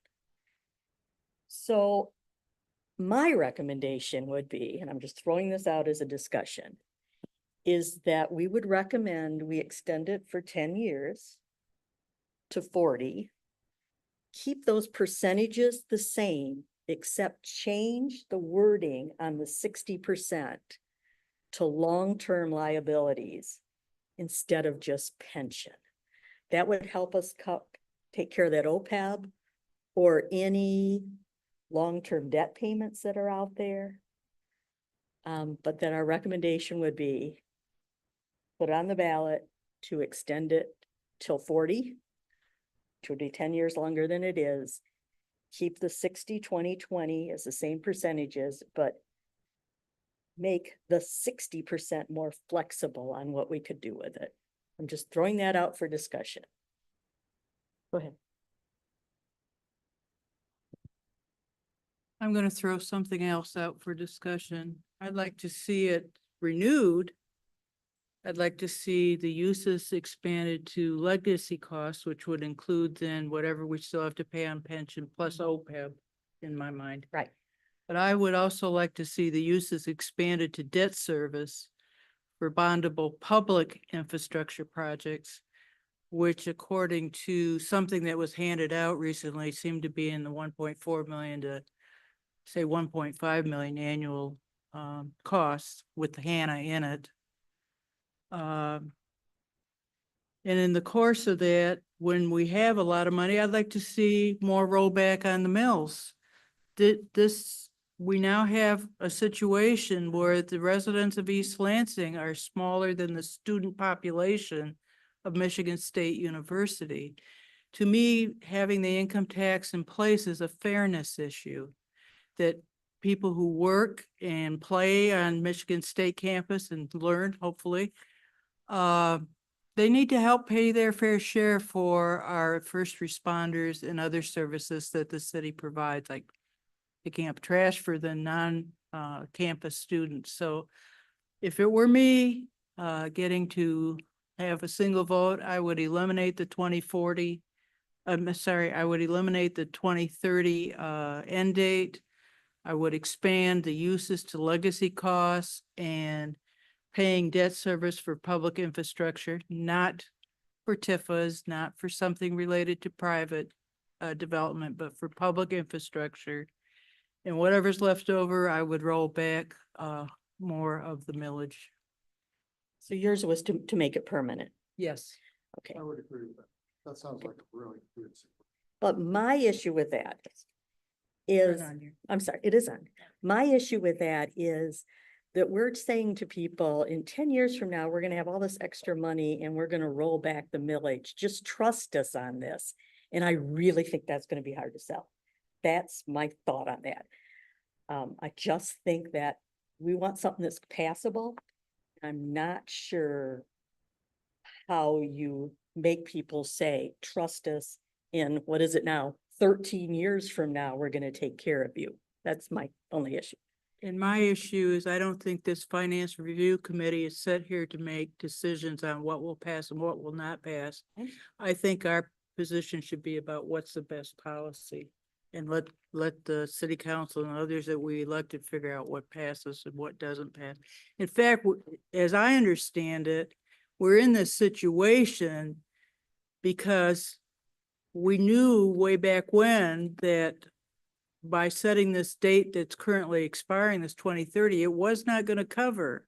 So my recommendation would be, and I'm just throwing this out as a discussion, is that we would recommend we extend it for 10 years to 40, keep those percentages the same, except change the wording on the 60% to long-term liabilities instead of just pension. That would help us take care of that OPEB or any long-term debt payments that are out there. But then our recommendation would be put on the ballot to extend it till 40, to be 10 years longer than it is. Keep the 60, 20, 20 as the same percentages, but make the 60% more flexible on what we could do with it. I'm just throwing that out for discussion. Go ahead. I'm gonna throw something else out for discussion. I'd like to see it renewed. I'd like to see the uses expanded to legacy costs, which would include then whatever we still have to pay on pension plus OPEB in my mind. Right. But I would also like to see the uses expanded to debt service for bondable public infrastructure projects, which according to something that was handed out recently seemed to be in the 1.4 million to say 1.5 million annual costs with Hannah in it. And in the course of that, when we have a lot of money, I'd like to see more rollback on the mills. We now have a situation where the residents of East Lansing are smaller than the student population of Michigan State University. To me, having the income tax in place is a fairness issue, that people who work and play on Michigan State campus and learn, hopefully, they need to help pay their fair share for our first responders and other services that the city provides, like picking up trash for the non-campus students. So if it were me, getting to have a single vote, I would eliminate the 2040. I'm sorry, I would eliminate the 2030 end date. I would expand the uses to legacy costs and paying debt service for public infrastructure, not for TIFAs, not for something related to private development, but for public infrastructure. And whatever's left over, I would roll back more of the millage. So yours was to make it permanent. Yes. Okay. I would agree with that. That sounds like a really good. But my issue with that is, I'm sorry, it is on. My issue with that is that we're saying to people in 10 years from now, we're gonna have all this extra money and we're gonna roll back the millage. Just trust us on this. And I really think that's gonna be hard to sell. That's my thought on that. I just think that we want something that's passable. I'm not sure how you make people say, trust us in, what is it now? 13 years from now, we're gonna take care of you. That's my only issue. And my issue is I don't think this finance review committee is set here to make decisions on what will pass and what will not pass. Okay. I think our position should be about what's the best policy. And let the city council and others that we elected figure out what passes and what doesn't pass. In fact, as I understand it, we're in this situation because we knew way back when that by setting this date that's currently expiring, this 2030, it was not going to cover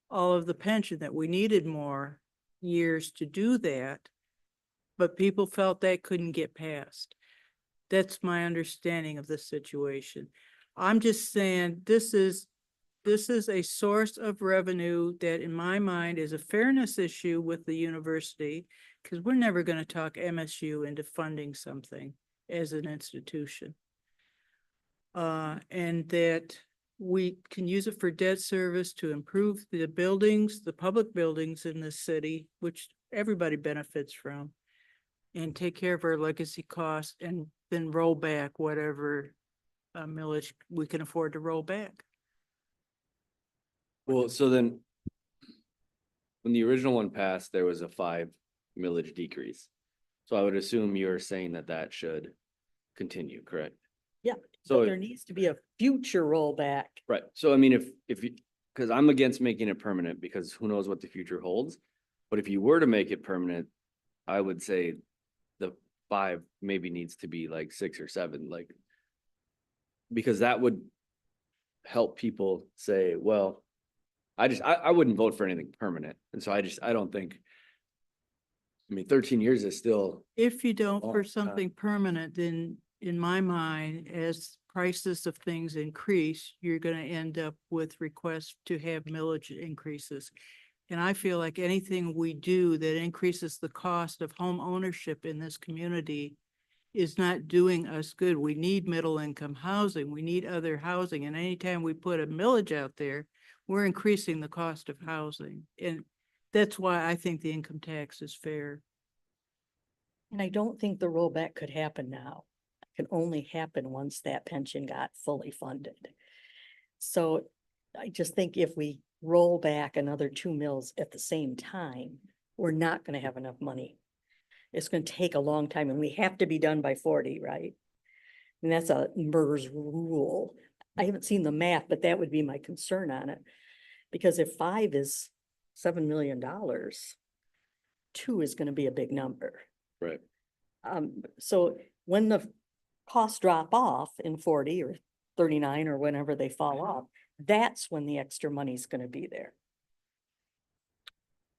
all of the pension, that we needed more years to do that. But people felt that couldn't get passed. That's my understanding of the situation. I'm just saying this is a source of revenue that in my mind is a fairness issue with the university, because we're never going to talk MSU into funding something as an institution. And that we can use it for debt service to improve the buildings, the public buildings in the city, which everybody benefits from, and take care of our legacy costs, and then roll back whatever millage we can afford to roll back. Well, so then when the original one passed, there was a 5 millage decrease. So I would assume you're saying that that should continue, correct? Yeah, So but there needs to be a future rollback. right. So I mean, if you, because I'm against making it permanent because who knows what the future holds. But if you were to make it permanent, I would say the 5 maybe needs to be like 6 or 7, like, because that would help people say, well, I wouldn't vote for anything permanent. And so I don't think, I mean, 13 years is still, If you don't Oh, for something permanent, then in my mind, as prices of things increase, you're gonna end up with requests to have millage increases. And I feel like anything we do that increases the cost of home ownership in this community is not doing us good. We need middle income housing. We need other housing. And anytime we put a millage out there, we're increasing the cost of housing. And that's why I think the income tax is fair. And I don't think the rollback could happen now. It can only happen once that pension got fully funded. So I just think if we roll back another 2 mills at the same time, we're not gonna have enough money. It's gonna take a long time, and we have to be done by 40, right? And that's a MERS rule. I haven't seen the math, but that would be my concern on it. Because if 5 is $7 million, 2 is gonna be a big number. right. So when the costs drop off in 40 or 39 or whenever they fall off, that's when the extra money is gonna be there.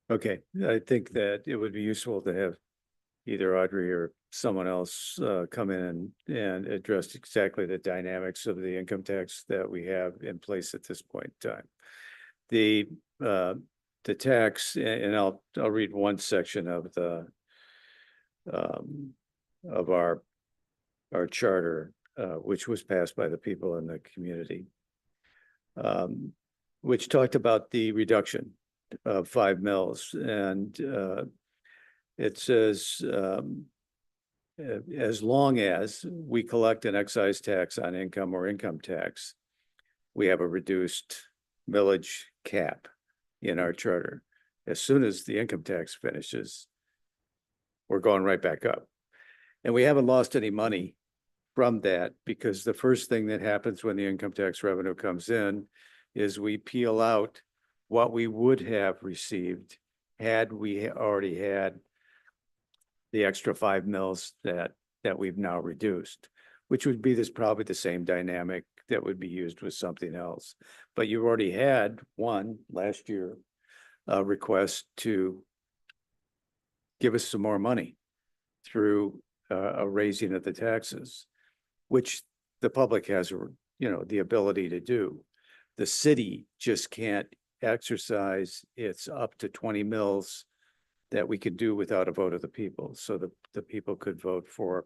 Okay, I think that it would be useful to have either Audrey or someone else come in and address exactly the dynamics of the income tax that we have in place at this point in time. The the tax, and I'll read one section of the of our charter, which was passed by the people in the community, which talked about the reduction of 5 mils, and it says, as long as we collect an excise tax on income or income tax, we have a reduced millage cap in our charter. As soon as the income tax finishes, we're going right back up. And we haven't lost any money from that, because the first thing that happens when the income tax revenue comes in is we peel out what we would have received had we already had the extra 5 mils that we've now reduced, which would be probably the same dynamic that would be used with something else. But you already had one last year, request to give us some more money through a raising of the taxes, which the public has, the ability to do. The city just can't exercise its up to 20 mils that we could do without a vote of the people. So the people could vote for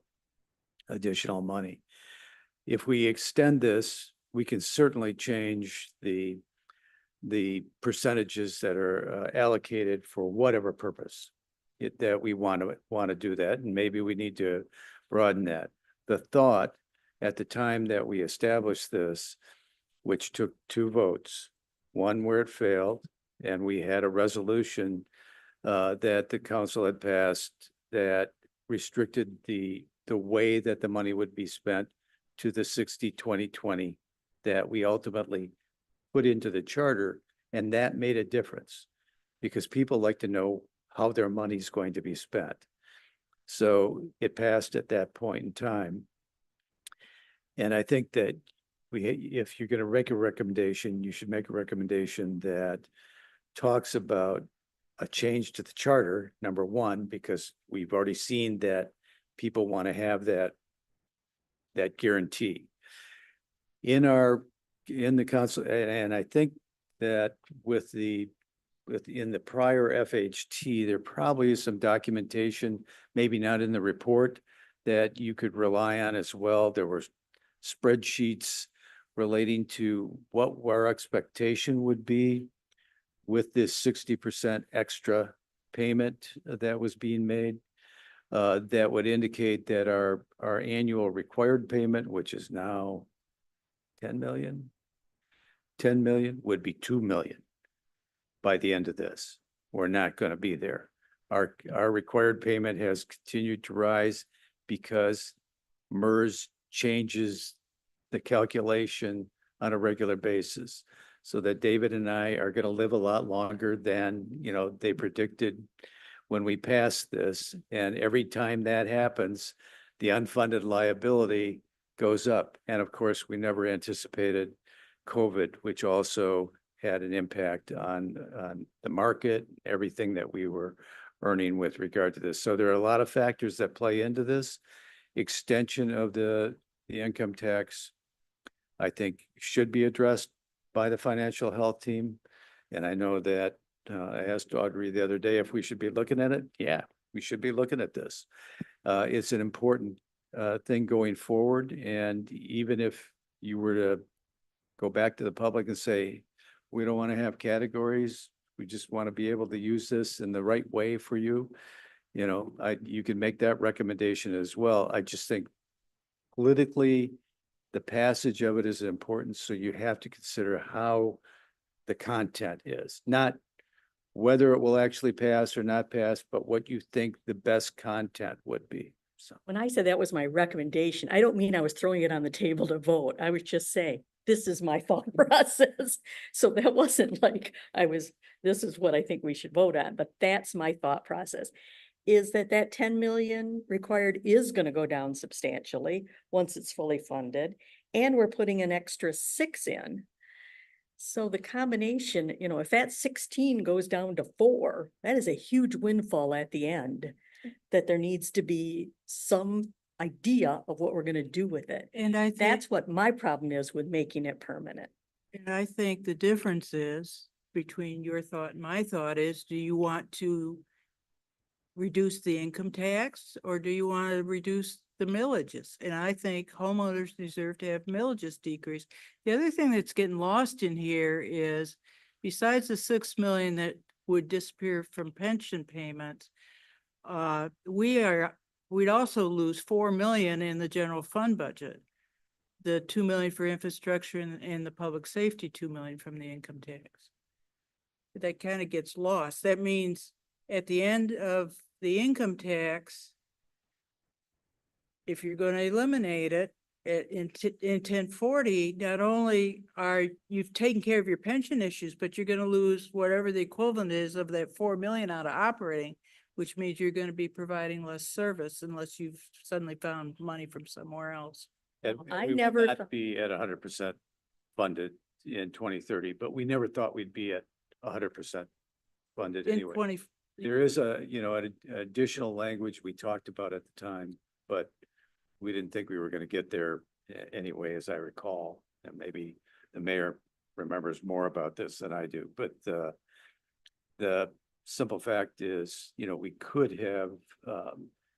additional money. If we extend this, we can certainly change the percentages that are allocated for whatever purpose that we want to do that. And maybe we need to broaden that. The thought at the time that we established this, which took 2 votes, one where it failed, and we had a resolution that the council had passed that restricted the way that the money would be spent to the 60-20-20 that we ultimately put into the charter. And that made a difference, because people like to know how their money is going to be spent. So it passed at that point in time. And I think that if you're going to make a recommendation, you should make a recommendation that talks about a change to the charter, number one, because we've already seen that people want to have that guarantee in the council. And I think that in the prior FHT, there probably is some documentation, maybe not in the report, that you could rely on as well. There were spreadsheets relating to what our expectation would be with this 60% extra payment that was being made. That would indicate that our annual required payment, which is now 10 million, would be 2 million by the end of this. We're not going to be there. Our required payment has continued to rise because MERS changes the calculation on a regular basis, so that David and I are going to live a lot longer than, they predicted when we passed this. And every time that happens, the unfunded liability goes up. And of course, we never anticipated COVID, which also had an impact on the market, everything that we were earning with regard to this. So there are a lot of factors that play into this. Extension of the income tax, I think, should be addressed by the financial health team. And I know that I asked Audrey the other day if we should be looking at it. Yeah, we should be looking at this. It's an important thing going forward. And even if you were to go back to the public and say, we don't want to have categories, we just want to be able to use this in the right way for you, you can make that recommendation as well. I just think politically, the passage of it is important. So you have to consider how the content is, not whether it will actually pass or not pass, but what you think the best content would be. So When I said that was my recommendation, I don't mean I was throwing it on the table to vote. I was just saying, this is my thought process. So that wasn't like this is what I think we should vote on, but that's my thought process. Is that 10 million required is going to go down substantially once it's fully funded, and we're putting an extra 6 in. So the combination, if that 16 goes down to 4, that is a huge windfall at the end, that there needs to be some idea of what we're going to do with it. And I think That's what my problem is with making it permanent. And I think the difference is between your thought and my thought is, do you want to reduce the income tax or do you want to reduce the millages? And I think homeowners deserve to have millages decrease. The other thing that's getting lost in here is besides the 6 million that would disappear from pension payments, we'd also lose 4 million in the general fund budget. The 2 million for infrastructure and the public safety, 2 million from the income tax. That kind of gets lost. That means at the end of the income tax, if you're going to eliminate it in 1040, not only are you've taken care of your pension issues, but you're going to lose whatever the equivalent is of that 4 million out of operating, which means you're going to be providing less service unless you've suddenly found money from somewhere else. And I we would never not thought- be at 100% funded in 2030, but we never thought we'd be at 100% funded In anyway. 20, There is an additional language we talked about at the time, but we didn't think we were going to get there anyway, as I recall. And maybe the mayor remembers more about this than I do, but the simple fact is, we could have,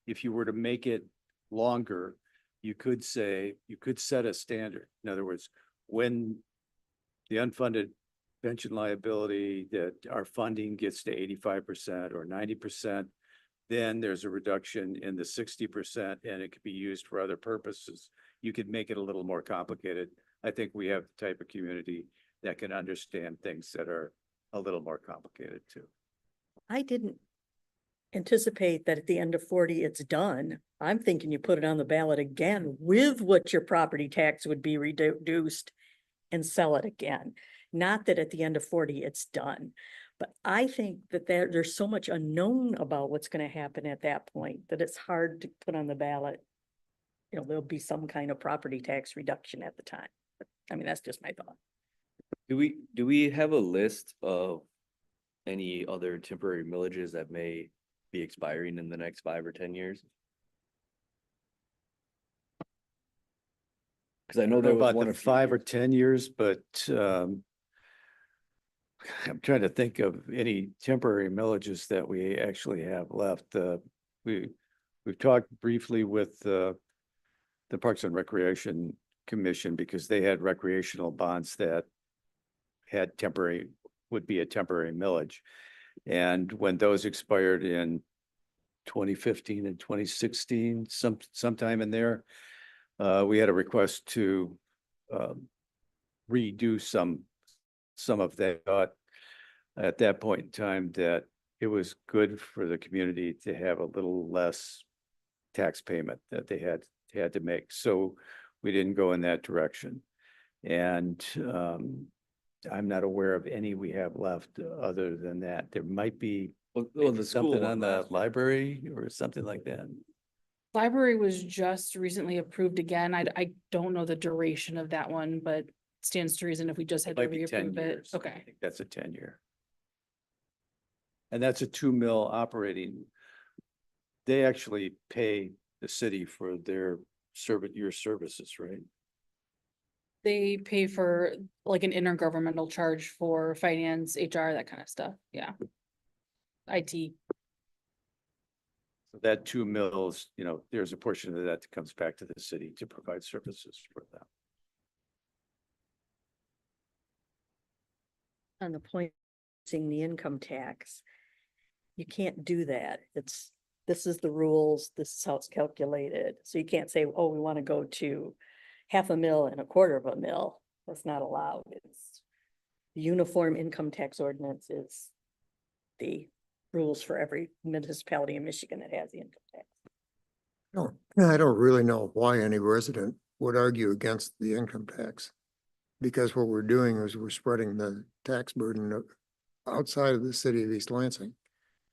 if you were to make it longer, you could set a standard. In other words, when the unfunded pension liability that our funding gets to 85% or 90%, then there's a reduction in the 60% and it could be used for other purposes. You could make it a little more complicated. I think we have the type of community that can understand things that are a little more complicated too. I didn't anticipate that at the end of 40, it's done. I'm thinking you put it on the ballot again with what your property tax would be reduced and sell it again. Not that at the end of 40, it's done. But I think that there's so much unknown about what's going to happen at that point that it's hard to put on the ballot. There'll be some kind of property tax reduction at the time. I mean, that's just my thought. Do we have a list of any other temporary millages that may be expiring in the next 5 or 10 years? Because I know there was about one the a few 5 or years. 10 years, but I'm trying to think of any temporary millages that we actually have left. We've talked briefly with the Parks and Recreation Commission because they had recreational bonds that would be a temporary millage. And when those expired in 2015 and 2016, sometime in there, we had a request to redo some of that. Thought at that point in time that it was good for the community to have a little less tax payment that they had to make. So we didn't go in that direction. And I'm not aware of any we have left other than that. There might be Well, maybe the school something one on the last year. library or something like that. Library was just recently approved again. I don't know the duration of that one, but stands to reason if we just had to Might be 10 reapprove it. years. I Okay. think that's a 10-year. And that's a 2 mil operating. They actually pay the city for their your services, right? They pay for like an intergovernmental charge for finance, HR, that kind of stuff. Yeah. IT. So that 2 mils, there's a portion of that that comes back to the city to provide services for them. On the point, seeing the income tax, you can't do that. This is the rules, this is how it's calculated. So you can't say, oh, we want to go to 1/2 mil and 1/4 mil. That's not allowed. It's the uniform income tax ordinance is the rules for every municipality in Michigan that has the income tax. No, I don't really know why any resident would argue against the income tax. Because what we're doing is we're spreading the tax burden outside of the city of East Lansing.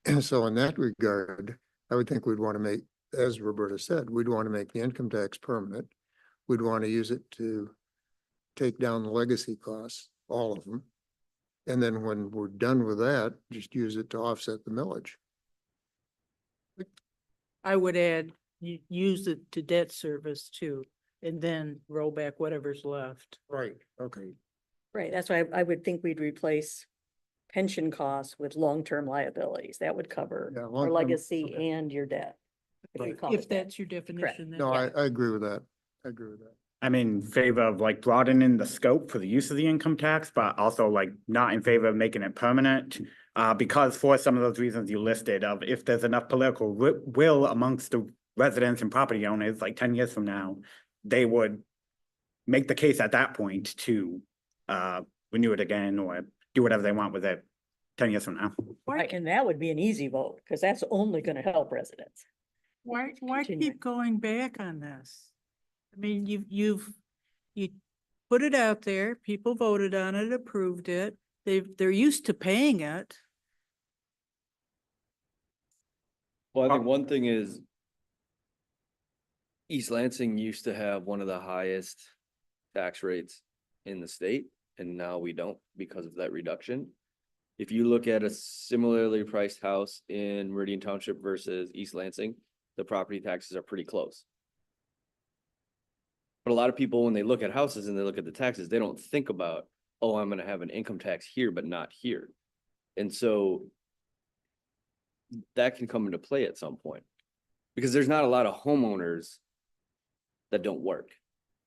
And so in that regard, I would think we'd want to make, as Roberta said, we'd want to make the income tax permanent. We'd want to use it to take down the legacy costs, all of them. And then when we're done with that, just use it to offset the millage. I would add, use it to debt service too, and then roll back whatever's left. Right. Okay. Right, that's why I would think we'd replace pension costs with long-term liabilities. That would cover Yeah, our long-term, legacy okay. and your debt. If you Right. call If it that. that's your definition. then No, yeah. I agree with that. I agree with that. I'm in favor of like broadening the scope for the use of the income tax, but also like not in favor of making it permanent. Because for some of those reasons you listed of if there's enough political will amongst the residents and property owners, like 10 years from now, they would make the case at that point to renew it again or do whatever they want with it 10 years from now. Right, and that would be an easy vote, because that's only gonna help residents. Why Continue. keep going back on this? I mean, you put it out there, people voted on it, approved it, they're used to paying it. Well, I think one thing is East Lansing used to have one of the highest tax rates in the state, and now we don't because of that reduction. If you look at a similarly priced house in Meridian Township versus East Lansing, the property taxes are pretty close. But a lot of people, when they look at houses and they look at the taxes, they don't think about, oh, I'm gonna have an income tax here, but not here. And so that can come into play at some point. Because there's not a lot of homeowners that don't work.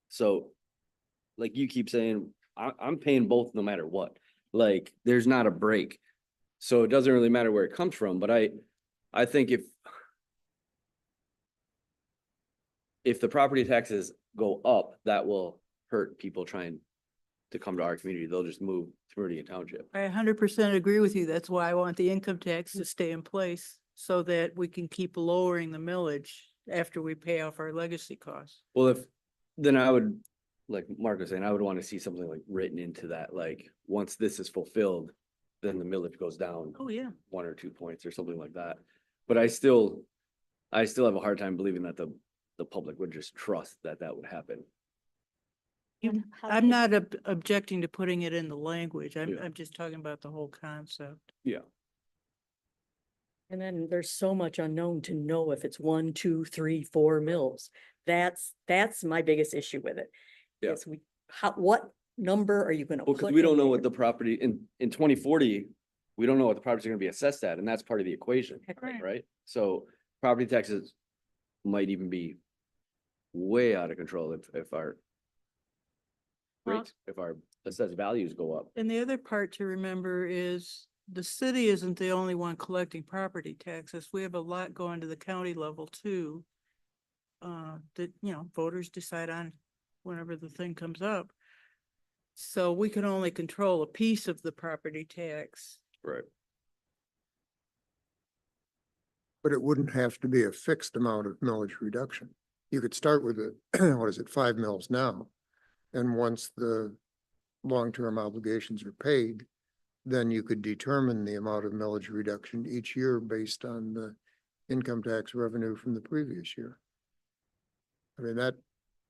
So like you keep saying, I'm paying both no matter what. Like, there's not a break. So it doesn't really matter where it comes from, but I think if the property taxes go up, that will hurt people trying to come to our community. They'll just move to Meridian Township. I 100% agree with you. That's why I want the income tax to stay in place so that we can keep lowering the millage after we pay off our legacy costs. Well, then I would, like Mark was saying, I would want to see something like written into that, like, once this is fulfilled, then the millage goes down Oh, yeah. 1 or 2 points or something like that. But I still have a hard time believing that the public would just trust that would happen. And how do I'm you- not objecting to putting it in the language. Yeah. I'm just talking about the whole concept. Yeah. And then there's so much unknown to know if it's 1, 2, 3, 4 mills. That's my biggest issue with it. Yeah. Is what number are you gonna Well, put? because we don't in know there? what the property in 2040, we don't know what the properties are gonna be assessed at, and that's part of the equation, Right. right? So property taxes might even be way out of control if our Well- rates, if our assessed values go up. And the other part to remember is the city isn't the only one collecting property taxes. We have a lot going to the county level too. That, voters decide on whenever the thing comes up. So we can only control a piece of the property tax. Right. But it wouldn't have to be a fixed amount of millage reduction. You could start with what is it, 5 mills now? And once the long-term obligations are paid, then you could determine the amount of millage reduction each year based on the income tax revenue from the previous year. I mean,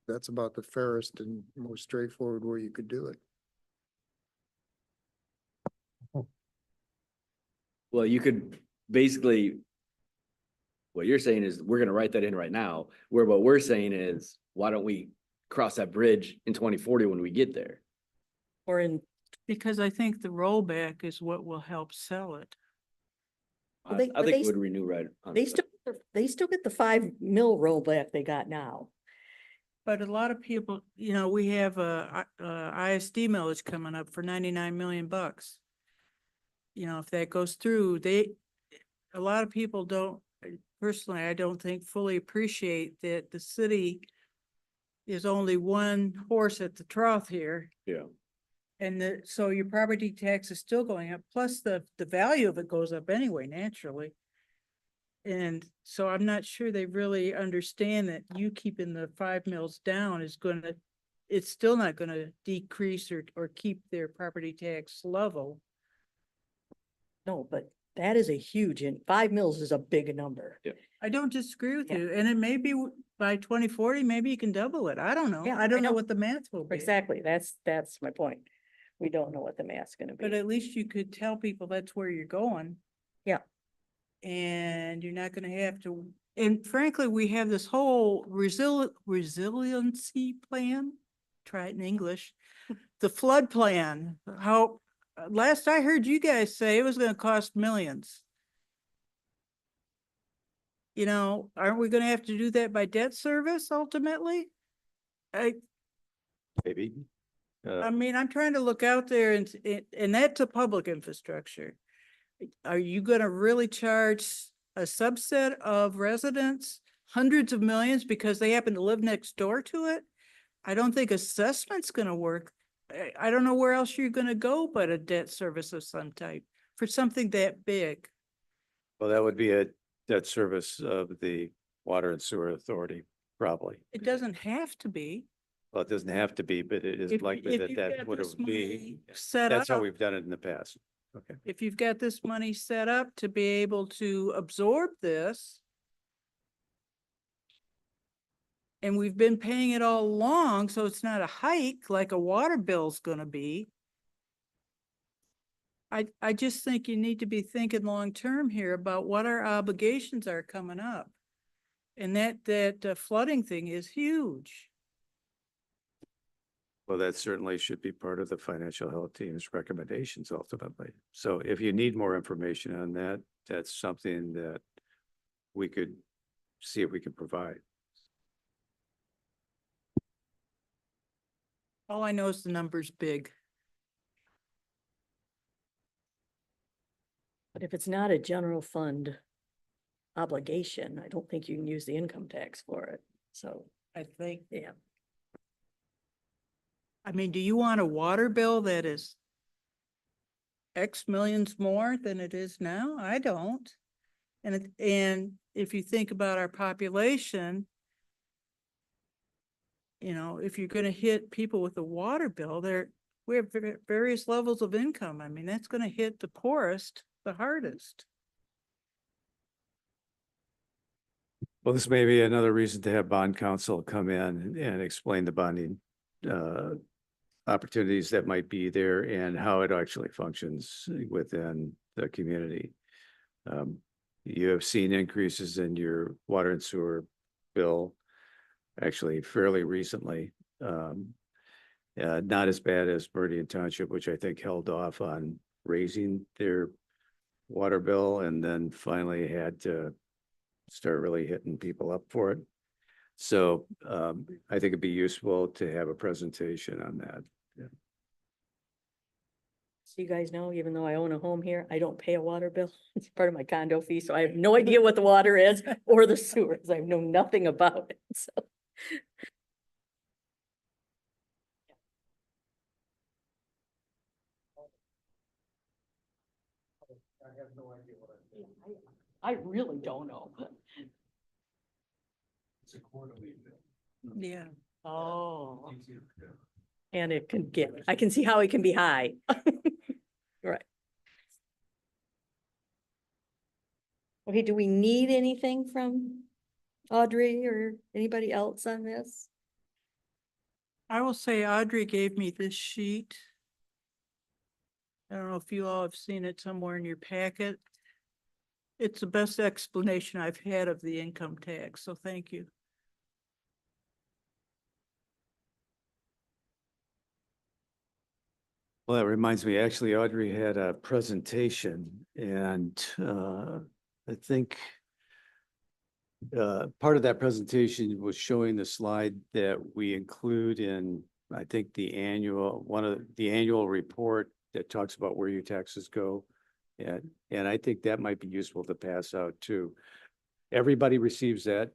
that's about the fairest and most straightforward way you could do it. Well, you could basically, what you're saying is we're gonna write that in right now, where what we're saying is, why don't we cross that bridge in 2040 when we get there? Or in, Because I think the rollback is what will help sell it. Well, they- I but think they it would renew right. on they the- still get the 5 mil rollback they got now. But a lot of people, we have a ISD millage coming up for 99 million bucks. If that goes through, a lot of people don't, personally, I don't think fully appreciate that the city is only one horse at the trough here. Yeah. And so your property tax is still going up, plus the value of it goes up anyway, naturally. And so I'm not sure they really understand that you keeping the 5 mills down it's still not gonna decrease or keep their property tax level. No, but that is a huge, and 5 mills is a big number. I don't disagree with Yeah. you, and it may be by 2040, maybe you can double it. I don't know. Yeah, I don't I know know. what the math will be. Exactly, that's my point. We don't know what the math's gonna But be. at least you could tell people that's where you're going. Yeah. And you're not gonna have to, and frankly, we have this whole resiliency plan, try it in English. The flood plan, how last I heard you guys say it was gonna cost millions. You know, aren't we gonna have to do that by debt service ultimately? Maybe. I mean, I'm trying to look out there and that's a public infrastructure. Are you gonna really charge a subset of residents hundreds of millions because they happen to live next door to it? I don't think assessment's gonna work. I don't know where else you're gonna go but a debt service of some type for something that big. Well, that would be a debt service of the Water and Sewer Authority, probably. It doesn't have to be. Well, it doesn't have to be, but it is If- likely if that you've that got would this be. money set That's how up- we've done it in the past. Okay. If you've got this money set up to be able to absorb this, and we've been paying it all along, so it's not a hike like a water bill's gonna be. I just think you need to be thinking long-term here about what our obligations are coming up. And that flooding thing is huge. Well, that certainly should be part of the financial health team's recommendations ultimately. So if you need more information on that, that's something that we could see if we can provide. All I know is the number's big. But if it's not a general fund obligation, I don't think you can use the income tax for it. So, I think. yeah. I mean, do you want a water bill that is X millions more than it is now? I don't. And if you think about our population, you know, if you're gonna hit people with a water bill, we have various levels of income. I mean, that's gonna hit the poorest the hardest. Well, this may be another reason to have bond counsel come in and explain the bonding opportunities that might be there and how it actually functions within the community. You have seen increases in your water and sewer bill actually fairly recently. Not as bad as Meridian Township, which I think held off on raising their water bill and then finally had to start really hitting people up for it. So I think it'd be useful to have a presentation on that. Yeah. So you guys know, even though I own a home here, I don't pay a water bill. It's part of my condo fee, so I have no idea what the water is or the sewers. I know nothing about it, so. I have no idea what I think. I really don't know. It's a quarterly bill. Yeah. Oh. Easier to do. And it can get, I can see how it can be high. Right. Okay, do we need anything from Audrey or anybody else on this? I will say Audrey gave me this sheet. I don't know if you all have seen it somewhere in your packet. It's the best explanation I've had of the income tax, so thank you. Well, that reminds me, actually, Audrey had a presentation and I think part of that presentation was showing the slide that we include in, I think, one of the annual report that talks about where your taxes go. And I think that might be useful to pass out too. Everybody receives that.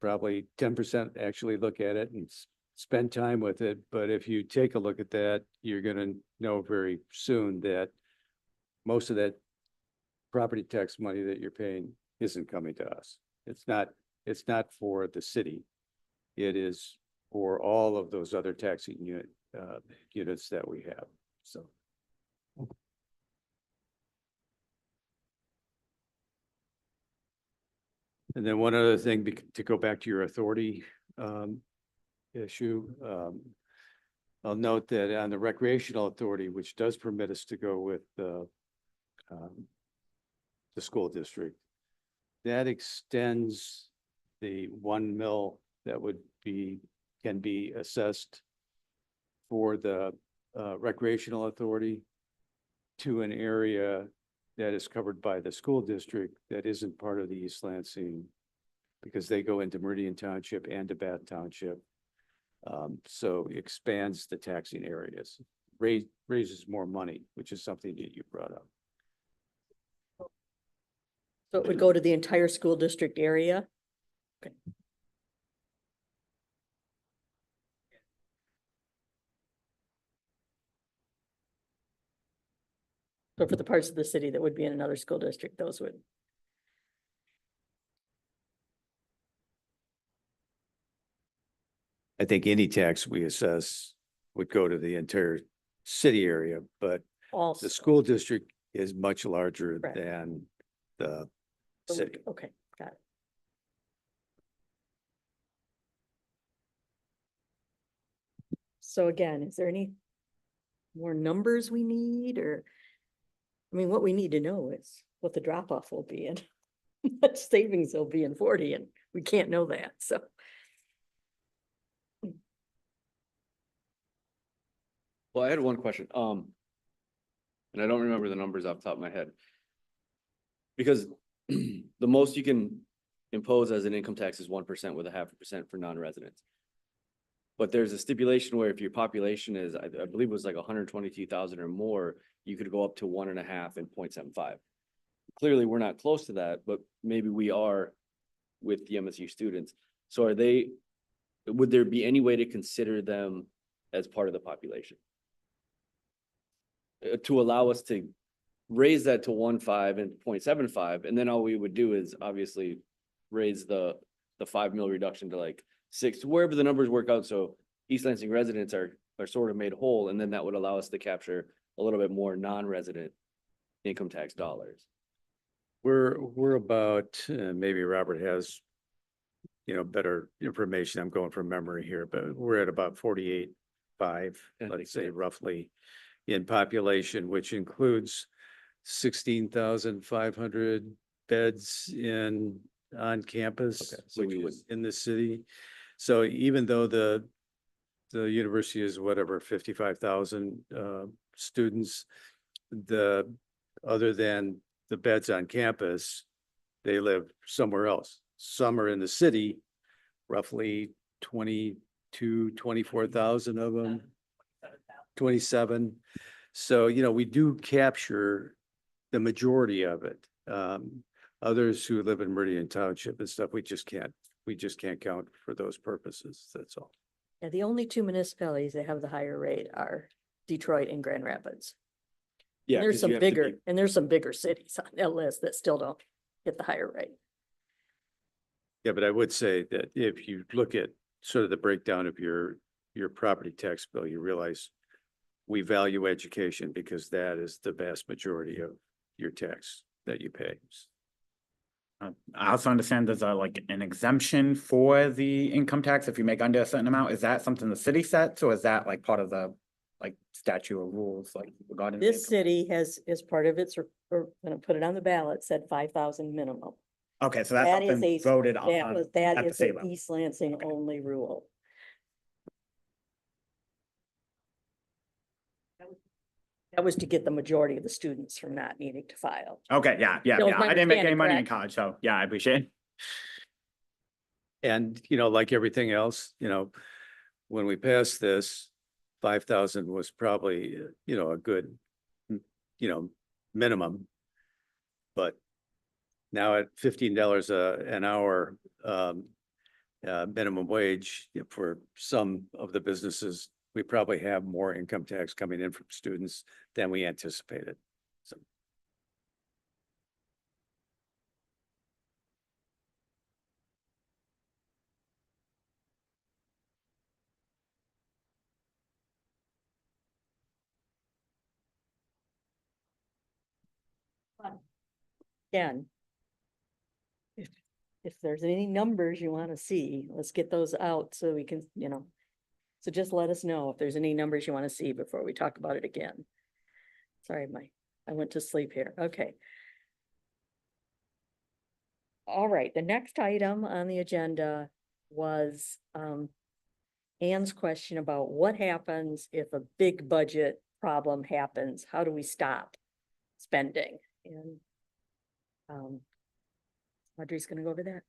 Probably 10% actually look at it and spend time with it. But if you take a look at that, you're gonna know very soon that most of that property tax money that you're paying isn't coming to us. It's not for the city. It is for all of those other taxing units that we have, so. And then one other thing, to go back to your authority issue, I'll note that on the recreational authority, which does permit us to go with the school district, that extends the 1 mil that can be assessed for the recreational authority to an area that is covered by the school district that isn't part of the East Lansing, because they go into Meridian Township and to Bath Township. So expands the taxing areas, raises more money, which is something that you brought up. So it would go to the entire school district area? Okay. So for the parts of the city that would be in another school district, those would. I think any tax we assess would go to the entire city area, but Also. the school district is much larger Correct. than the So we- city. Okay, got it. So again, is there any more numbers we need, or? I mean, what we need to know is what the drop off will be and what savings will be in 40, and we can't know that, so. Well, I had one question, and I don't remember the numbers off the top of my head. Because the most you can impose as an income tax is 1% with a 0.5% for non-residents. But there's a stipulation where if your population is, I believe it was like 122,000 or more, you could go up to 1.5 and 0.75. Clearly, we're not close to that, but maybe we are with the MSU students. So would there be any way to consider them as part of the population? To allow us to raise that to 1.5 and 0.75, and then all we would do is obviously raise the 5 mil reduction to like 6, wherever the numbers work out. So East Lansing residents are sort of made whole, and then that would allow us to capture a little bit more non-resident income tax dollars. We're about, maybe Robert has, better information. I'm going from memory here, but we're at about 48.5, let's say roughly, in population, which includes 16,500 beds on campus, Okay, so which we was in the city. So even though the university is whatever, 55,000 students, other than the beds on campus, they live somewhere else. Some are in the city, roughly 24,000 of them. 27. So, we do capture the majority of it. Others who live in Meridian Township and stuff, we just can't count for those purposes. That's all. Yeah, the only two municipalities that have the higher rate are Detroit and Grand Rapids. Yeah, There's 'cause some you have to bigger, be- and there's some bigger cities on that list that still don't get the higher rate. Yeah, but I would say that if you look at sort of the breakdown of your property tax bill, you realize we value education because that is the vast majority of your tax that you pay. I also understand there's an exemption for the income tax if you make under a certain amount. Is that something the city sets, or is that part of the statute or rules regarding? the This income? city has, as part of its, or gonna put it on the ballot, said 5,000 minimum. Okay, so that's That is something a, voted that on was, at that the is state an level. East Lansing only rule. That was to get the majority of the students from not needing to file. Okay, yeah. That was my I didn't make any understanding, money in correct? college, so yeah, I appreciate it. And, like everything else, when we passed this, 5,000 was probably, a good, minimum. But now at $15 an hour, minimum wage for some of the businesses, we probably have more income tax coming in from students than we anticipated. So. Again, if there's any numbers you want to see, let's get those out so we can, so just let us know if there's any numbers you want to see before we talk about it again. Sorry, I went to sleep here. Okay. All right, the next item on the agenda was Ann's question about what happens if a big budget problem happens? How do we stop spending? And Audrey's gonna go over that.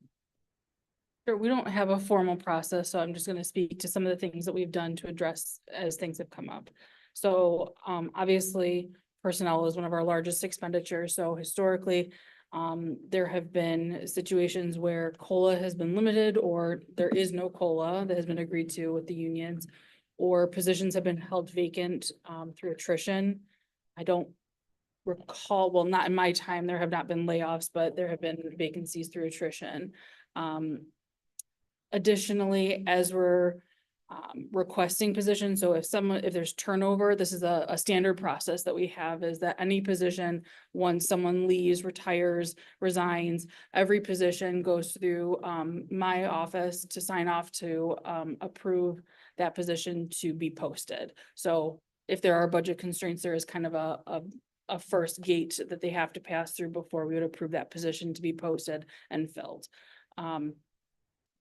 Sure, we don't have a formal process, so I'm just gonna speak to some of the things that we've done to address as things have come up. So, obviously, personnel is one of our largest expenditures, so historically, there have been situations where COLA has been limited, or there is no COLA that has been agreed to with the unions, or positions have been held vacant, through attrition. I don't recall, well, not in my time, there have not been layoffs, but there have been vacancies through attrition. Additionally, as we're requesting positions, so if there's turnover, this is a standard process that we have, is that any position, once someone leaves, retires, resigns, every position goes through my office to sign off to approve that position to be posted. So if there are budget constraints, there is kind of a first gate that they have to pass through before we would approve that position to be posted and filled.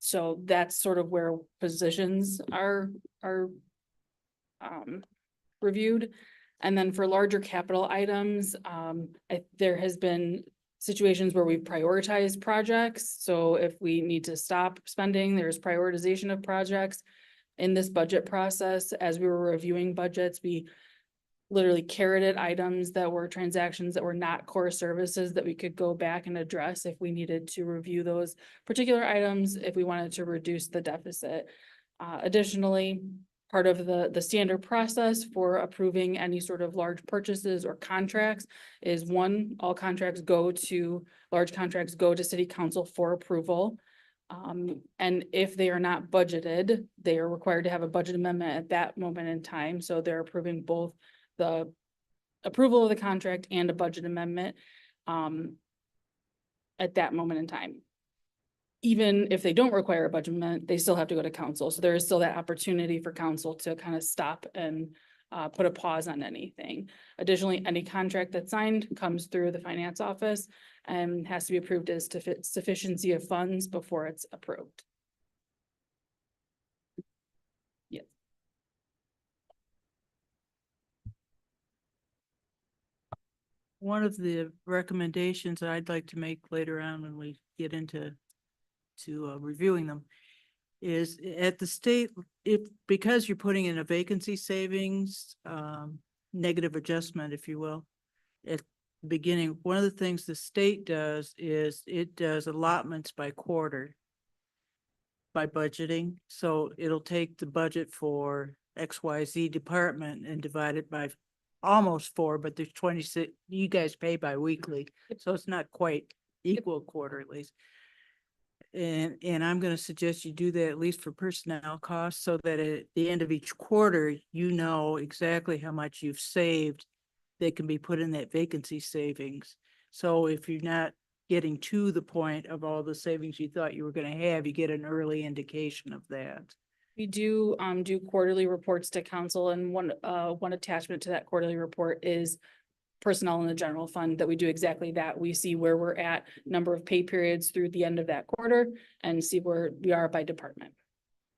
So that's sort of where positions are reviewed. And then for larger capital items, there has been situations where we've prioritized projects. So if we need to stop spending, there's prioritization of projects. In this budget process, as we were reviewing budgets, we literally carroted items that were transactions that were not core services that we could go back and address if we needed to review those particular items, if we wanted to reduce the deficit. Additionally, part of the standard process for approving any sort of large purchases or contracts is one, all large contracts go to city council for approval. And if they are not budgeted, they are required to have a budget amendment at that moment in time. So they're approving both the approval of the contract and a budget amendment at that moment in time. Even if they don't require a budget amendment, they still have to go to council. So there is still that opportunity for council to kind of stop and put a pause on anything. Additionally, any contract that's signed comes through the finance office and has to be approved as to sufficiency of funds before it's approved. Yes. One of the recommendations I'd like to make later on when we get into reviewing them is at the state, because you're putting in a vacancy savings, negative adjustment, if you will, at the beginning, one of the things the state does is it does allotments by quarter by budgeting. So it'll take the budget for XYZ department and divide it by almost 4, but there's 26, you guys pay bi-weekly, so it's not quite equal quarterlies. And I'm gonna suggest you do that at least for personnel costs, so that at the end of each quarter, you know exactly how much you've saved that can be put in that vacancy savings. So if you're not getting to the point of all the savings you thought you were gonna have, you get an early indication of that. We do quarterly reports to council, and one attachment to that quarterly report is personnel in the general fund, that we do exactly that. We see where we're at, number of pay periods through the end of that quarter, and see where we are by department.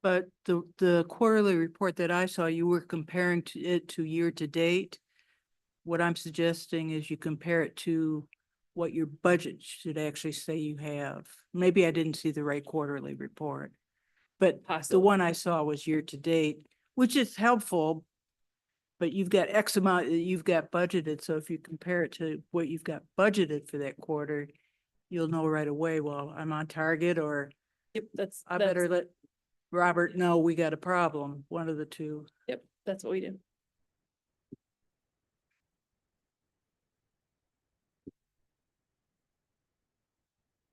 But the quarterly report that I saw, you were comparing it to year to date. What I'm suggesting is you compare it to what your budget should actually say you have. Maybe I didn't see the right quarterly report. But the one I saw was year to date, which is helpful, but you've got X amount that you've got budgeted. So if you compare it to what you've got budgeted for that quarter, you'll know right away, well, I'm on target, or Yep, I better let Robert know we got a problem, one of the two. Yep, that's what we do.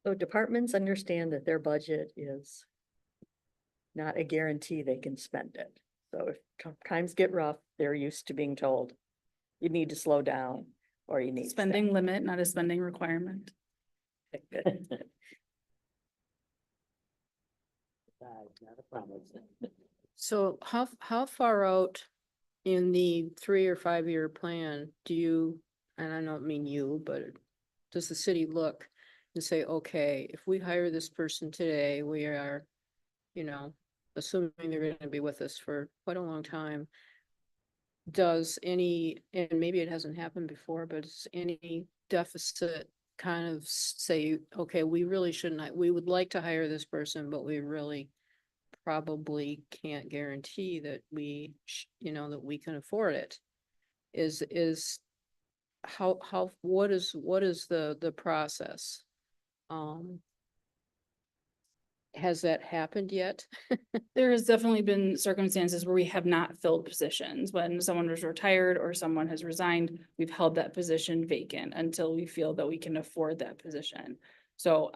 So departments understand that their budget is not a guarantee they can spend it. So if times get rough, they're used to being told, you need to slow down, or you need. Spending limit, not a spending requirement. Good. So how far out in the 3 or 5 year plan do you, and I don't mean you, but does the city look and say, okay, if we hire this person today, we are, assuming they're gonna be with us for quite a long time, does any, and maybe it hasn't happened before, but does any deficit kind of say, okay, we really shouldn't, we would like to hire this person, but we really probably can't guarantee that we, that we can afford it? Is how, what is the process? Has that happened yet? There has definitely been circumstances where we have not filled positions. When someone was retired or someone has resigned, we've held that position vacant until we feel that we can afford that position. So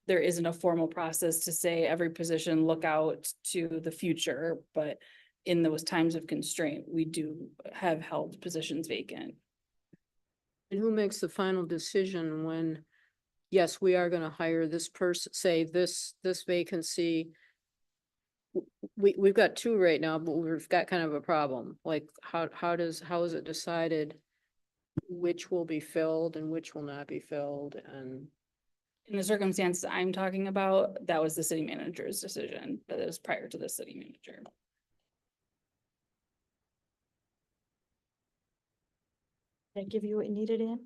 there isn't a formal process to say every position look out to the future, but in those times of constraint, we do have held positions vacant. And who makes the final decision when, yes, we are gonna hire this person, say this vacancy? We've got two right now, but we've got kind of a problem. Like, how is it decided which will be filled and which will not be filled? And In the circumstances I'm talking about, that was the city manager's decision. That is prior to the city manager. Did I give you what you needed, Ann?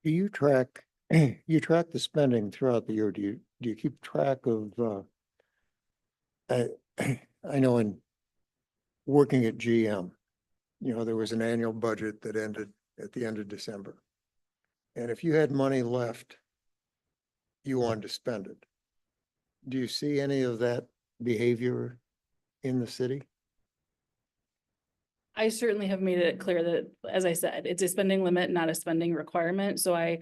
Do you track, you track the spending throughout the year? Do you keep track of, I know in working at GM, there was an annual budget that ended at the end of December. And if you had money left, you wanted to spend it. Do you see any of that behavior in the city? I certainly have made it clear that, as I said, it's a spending limit, not a spending requirement. So I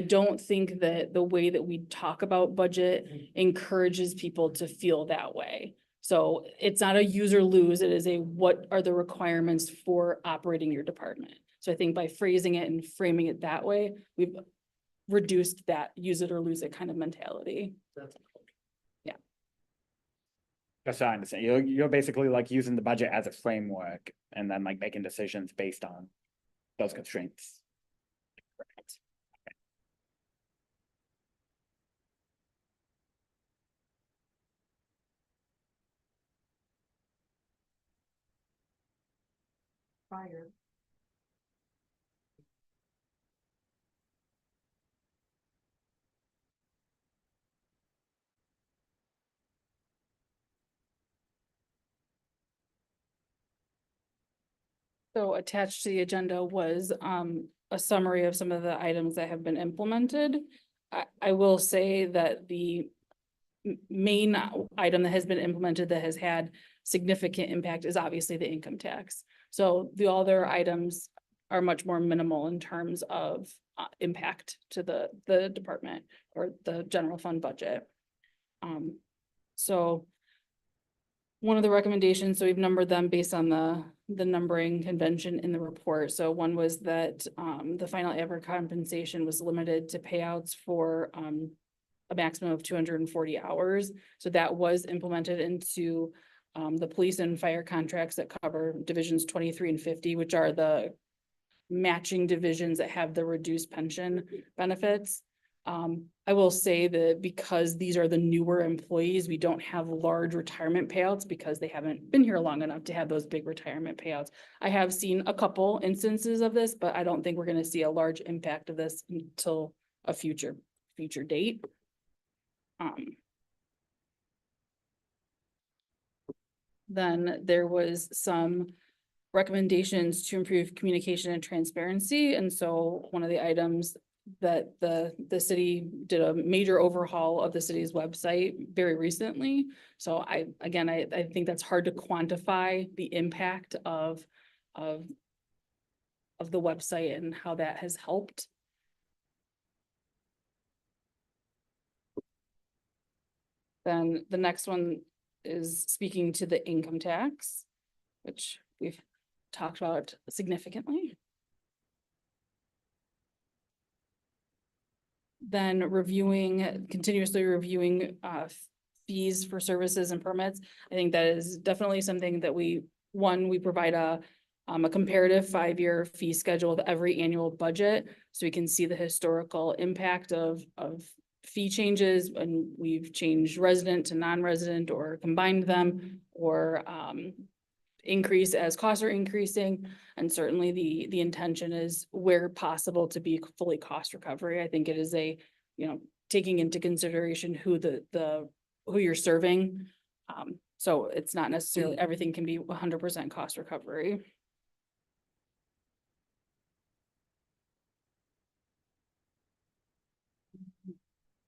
don't think that the way that we talk about budget encourages people to feel that way. So it's not a use or lose. It is a, what are the requirements for operating your department? So I think by phrasing it and framing it that way, we've reduced that use it or lose it kind of mentality. Just so I understand, you're basically like using the budget as a framework and then like making decisions based on those constraints. Correct. Prior. So attached to the agenda was a summary of some of the items that have been implemented. I will say that the main item that has been implemented that has had significant impact is obviously the income tax. So the other items are much more minimal in terms of impact to the department or the general fund budget. So one of the recommendations, so we've numbered them based on the numbering convention in the report. So one was that the final average compensation was limited to payouts for a maximum of 240 hours. So that was implemented into the police and fire contracts that cover divisions 23 and 50, which are the matching divisions that have the reduced pension benefits. I will say that because these are the newer employees, we don't have large retirement payouts because they haven't been here long enough to have those big retirement payouts. I have seen a couple instances of this, but I don't think we're going to see a large impact of this until a future date. Then there was some recommendations to improve communication and transparency. And so one of the items that the city did a major overhaul of the city's website very recently. So I think that's hard to quantify the impact of the website and how that has helped. Then the next one is speaking to the income tax, which we've talked about significantly. Then continuously reviewing fees for services and permits. I think that is definitely something that we provide a comparative 5-year fee schedule with every annual budget. So we can see the historical impact of fee changes and we've changed resident to non-resident or combined them or increase as costs are increasing. And certainly the intention is where possible to be fully cost recovery. I think it is a, taking into consideration who who you're serving. So it's not necessarily everything can be 100% cost recovery.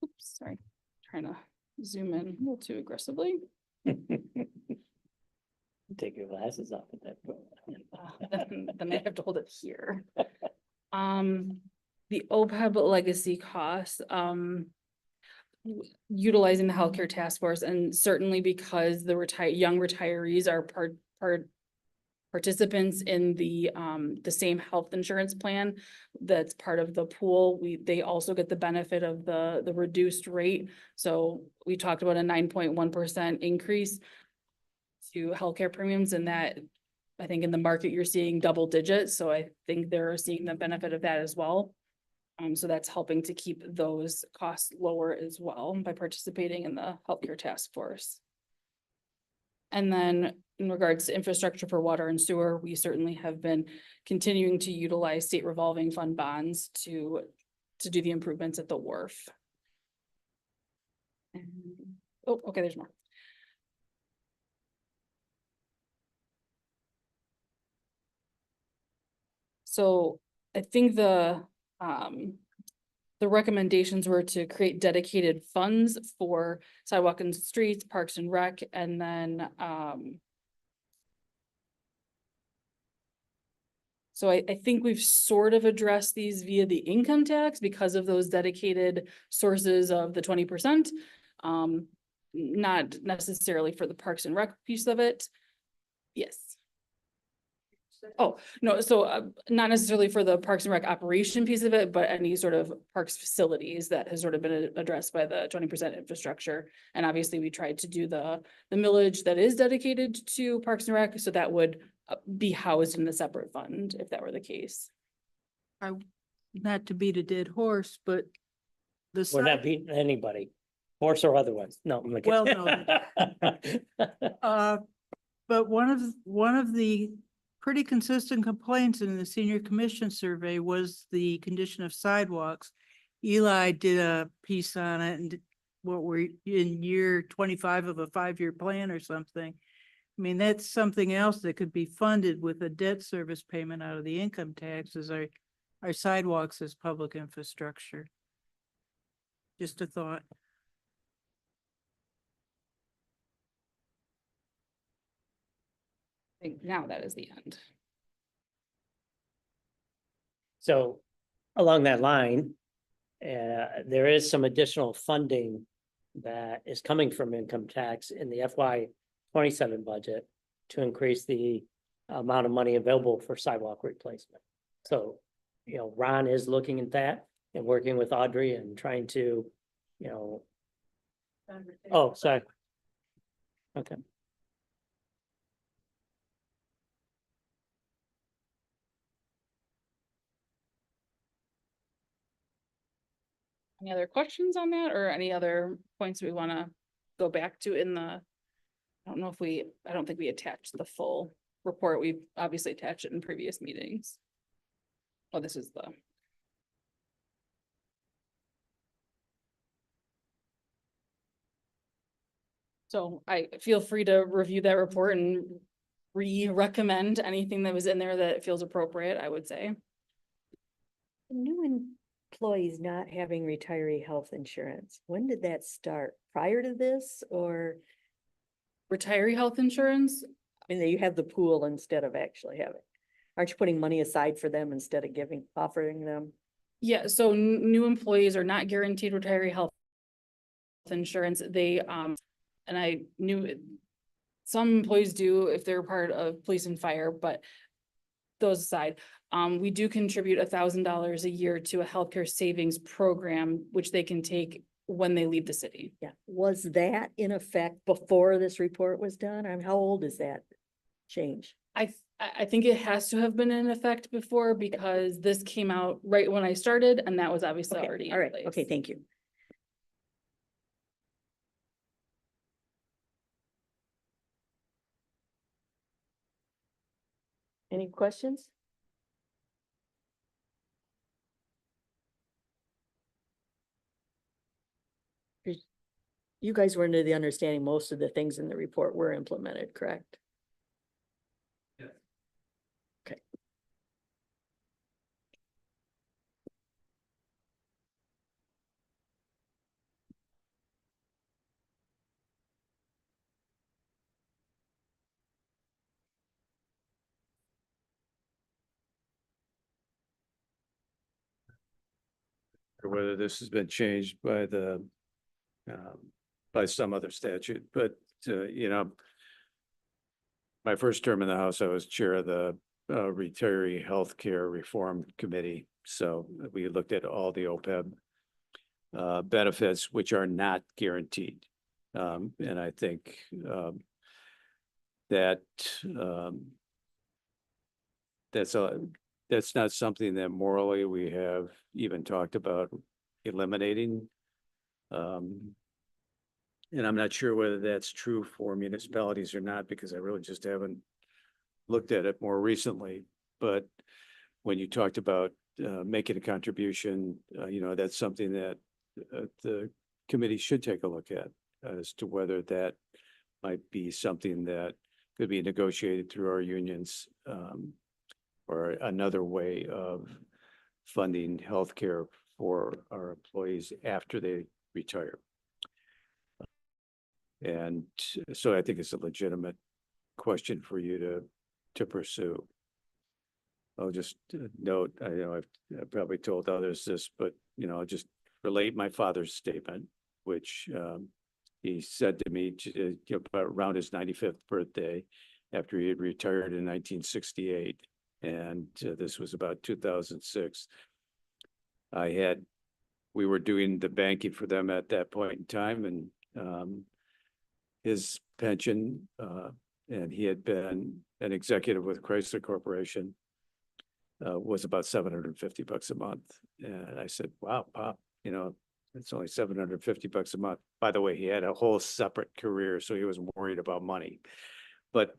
Oops, sorry, trying to zoom in a little too aggressively. Take your glasses off at that point. Then I have to hold it here. The OPEB legacy costs, utilizing the healthcare task force, and certainly because the young retirees are participants in the same health insurance plan that's part of the pool. They also get the benefit of the reduced rate. So we talked about a 9.1% increase to healthcare premiums, and that I think in the market you're seeing double digits. So I think they're seeing the benefit of that as well. So that's helping to keep those costs lower as well by participating in the healthcare task force. And then in regards to infrastructure for water and sewer, we certainly have been continuing to utilize state revolving fund bonds to do the improvements at the wharf. Oh, okay, there's more. So I think the recommendations were to create dedicated funds for sidewalk and streets, parks and rec, and then so I think we've sort of addressed these via the income tax because of those dedicated sources of the 20%. Not necessarily for the parks and rec piece of it. Yes. Oh, no, so not necessarily for the Parks and Rec operation piece of it, but any sort of parks facilities that has sort of been addressed by the 20% infrastructure. And obviously we tried to do the millage that is dedicated to Parks and Rec, so that would be housed in the separate fund if that were the case. Not to beat a dead horse, but the. We're not beating anybody, horse or otherwise. No. I'm Well, kidding. But one of the pretty consistent complaints in the senior commission survey was the condition of sidewalks. Eli did a piece on it, and what we're in year 25 of a 5-year plan or something. I mean, that's something else that could be funded with a debt service payment out of the income taxes, our sidewalks as public infrastructure. Just a thought. I think now that is the end. So along that line, there is some additional funding that is coming from income tax in the FY27 budget to increase the amount of money available for sidewalk replacement. So, Ron is looking at that and working with Audrey and trying to, oh, sorry. Okay. Any other questions on that or any other points we want to go back to in the, I don't think we attached the full report. We've obviously attached it in previous meetings. Oh, this is the. So I feel free to review that report and recommend anything that was in there that feels appropriate, I would say. New employees not having retiree health insurance, when did that start? Prior to this, or? Retiree health insurance? I mean, you have the pool instead of actually having. Aren't you putting money aside for them instead of offering them? Yeah, so new employees are not guaranteed retiree health insurance. They, and I knew some employees do if they're part of police and fire, but those aside, we do contribute $1,000 a year to a healthcare savings program, which they can take when they leave the city. Yeah, was that in effect before this report was done? I mean, how old is that change? I think it has to have been in effect before because this came out right when I started and that was obviously already in All right, place. okay, thank you. Any questions? You guys were under the understanding most of the things in the report were implemented, correct? Yes. Okay. Or whether this has been changed by by some other statute, but, you know, my first term in the House, I was chair of the Retiree Healthcare Reform Committee. So we looked at all the OPEB benefits, which are not guaranteed. And I think that that's not something that morally we have even talked about eliminating. And I'm not sure whether that's true for municipalities or not, because I really just haven't looked at it more recently. But when you talked about making a contribution, you know, that's something that the committee should take a look at as to whether that might be something that could be negotiated through our unions, or another way of funding healthcare for our employees after they retire. And so I think it's a legitimate question for you to pursue. I'll just note, I know I've probably told others this, but, you know, I'll just relate my father's statement, which he said to me you know, around his 95th birthday, after he had retired in 1968. And this was about 2006. We were doing the banking for them at that point in time, and his pension, and he had been an executive with Chrysler Corporation, was about $750 a month. And I said, wow, Pop, you know, it's only $750 a month. By the way, he had a whole separate career, so he was worried about money. But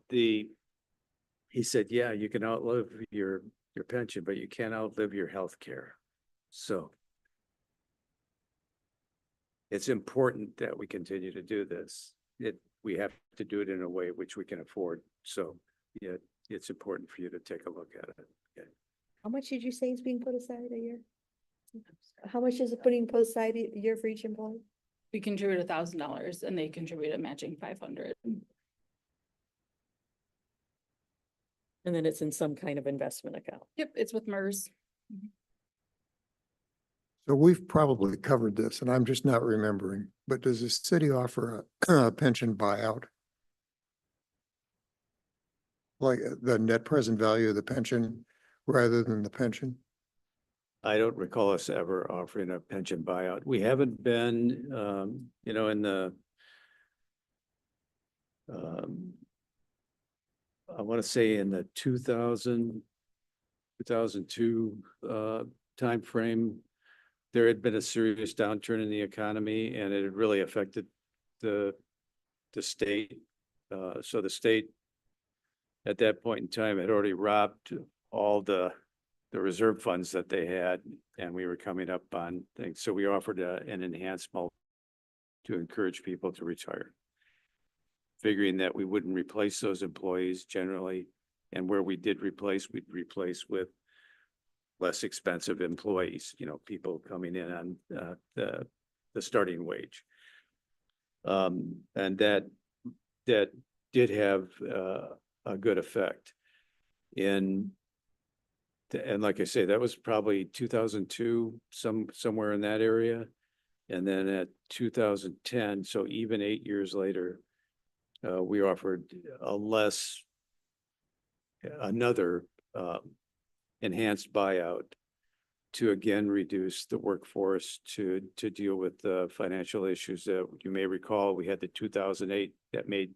he said, yeah, you can outlive your pension, but you can't outlive your health care. So it's important that we continue to do this. We have to do it in a way which we can afford. So yeah, it's important for you to take a look at it. Okay. How much did you say is being put aside a year? How much is it put aside a year for each employee? We contribute $1,000 and they contribute a matching 500. And then it's in some kind of investment account. Yep, it's with MERS. So we've probably covered this and I'm just not remembering, but does the city offer a pension buyout? Like the net present value of the pension rather than the pension? I don't recall us ever offering a pension buyout. We haven't been, you know, in the, I want to say in the 2002 timeframe, there had been a serious downturn in the economy and it had really affected the state. So the state at that point in time had already robbed all the reserve funds that they had, and we were coming up on things. So we offered an enhanced multi to encourage people to retire, figuring that we wouldn't replace those employees generally. And where we did replace, we'd replace with less expensive employees, you know, people coming in on the starting wage. And that did have a good effect. And like I say, that was probably 2002, somewhere in that area. And then at 2010, so even 8 years later, we offered another enhanced buyout to again reduce the workforce to deal with the financial issues that you may recall. We had the 2008 that made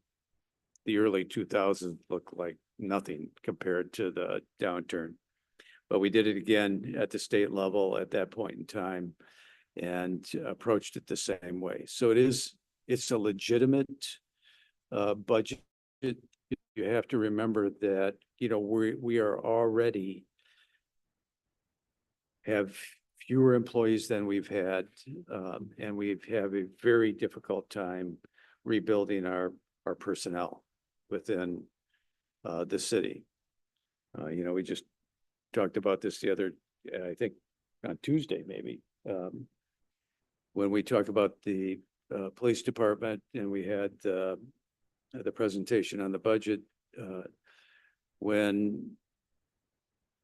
the early 2000s look like nothing compared to the downturn. But we did it again at the state level at that point in time and approached it the same way. So it's a legitimate budget. You have to remember that, you know, we are already have fewer employees than we've had, and we've have a very difficult time rebuilding our personnel within the city. You know, we just talked about this the other, I think on Tuesday, maybe, when we talked about the police department and we had the presentation on the budget, when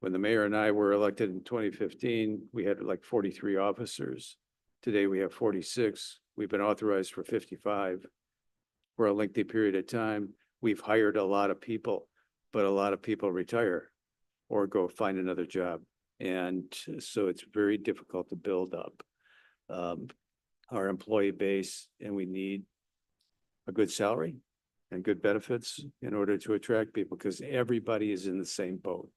the mayor and I were elected in 2015, we had like 43 officers. Today we have 46. We've been authorized for 55 for a lengthy period of time. We've hired a lot of people, but a lot of people retire or go find another job. And so it's very difficult to build up our employee base, and we need a good salary and good benefits in order to attract people, because everybody is in the same boat.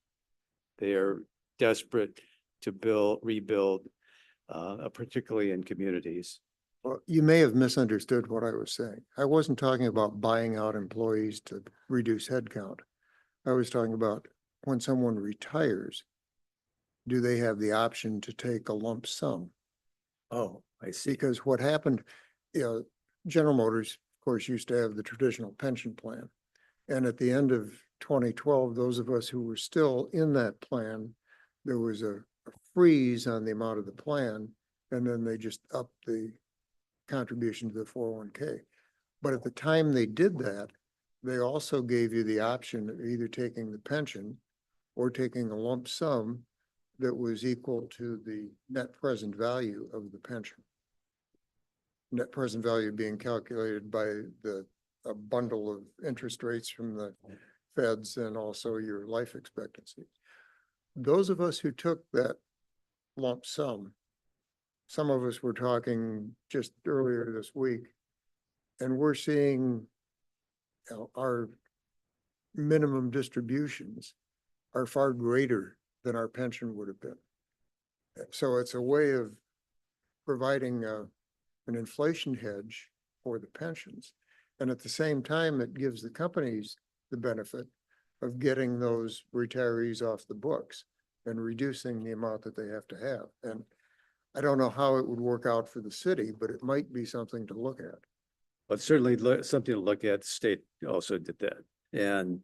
They are desperate to rebuild, particularly in communities. Well, you may have misunderstood what I was saying. I wasn't talking about buying out employees to reduce headcount. I was talking about when someone retires, do they have the option to take a lump sum? Oh, I see. Because what happened, you know, General Motors, of course, used to have the traditional pension plan. And at the end of 2012, those of us who were still in that plan, there was a freeze on the amount of the plan, and then they just upped the contribution to the 401k. But at the time they did that, they also gave you the option of either taking the pension or taking a lump sum that was equal to the net present value of the pension. Net present value being calculated by a bundle of interest rates from the feds and also your life expectancy. Those of us who took that lump sum, some of us were talking just earlier this week, and we're seeing, you know, our minimum distributions are far greater than our pension would have been. So it's a way of providing an inflation hedge for the pensions. And at the same time, it gives the companies the benefit of getting those retirees off the books and reducing the amount that they have to have. And I don't know how it would work out for the city, but it might be something to look at. But certainly something to look at. The state also did that. And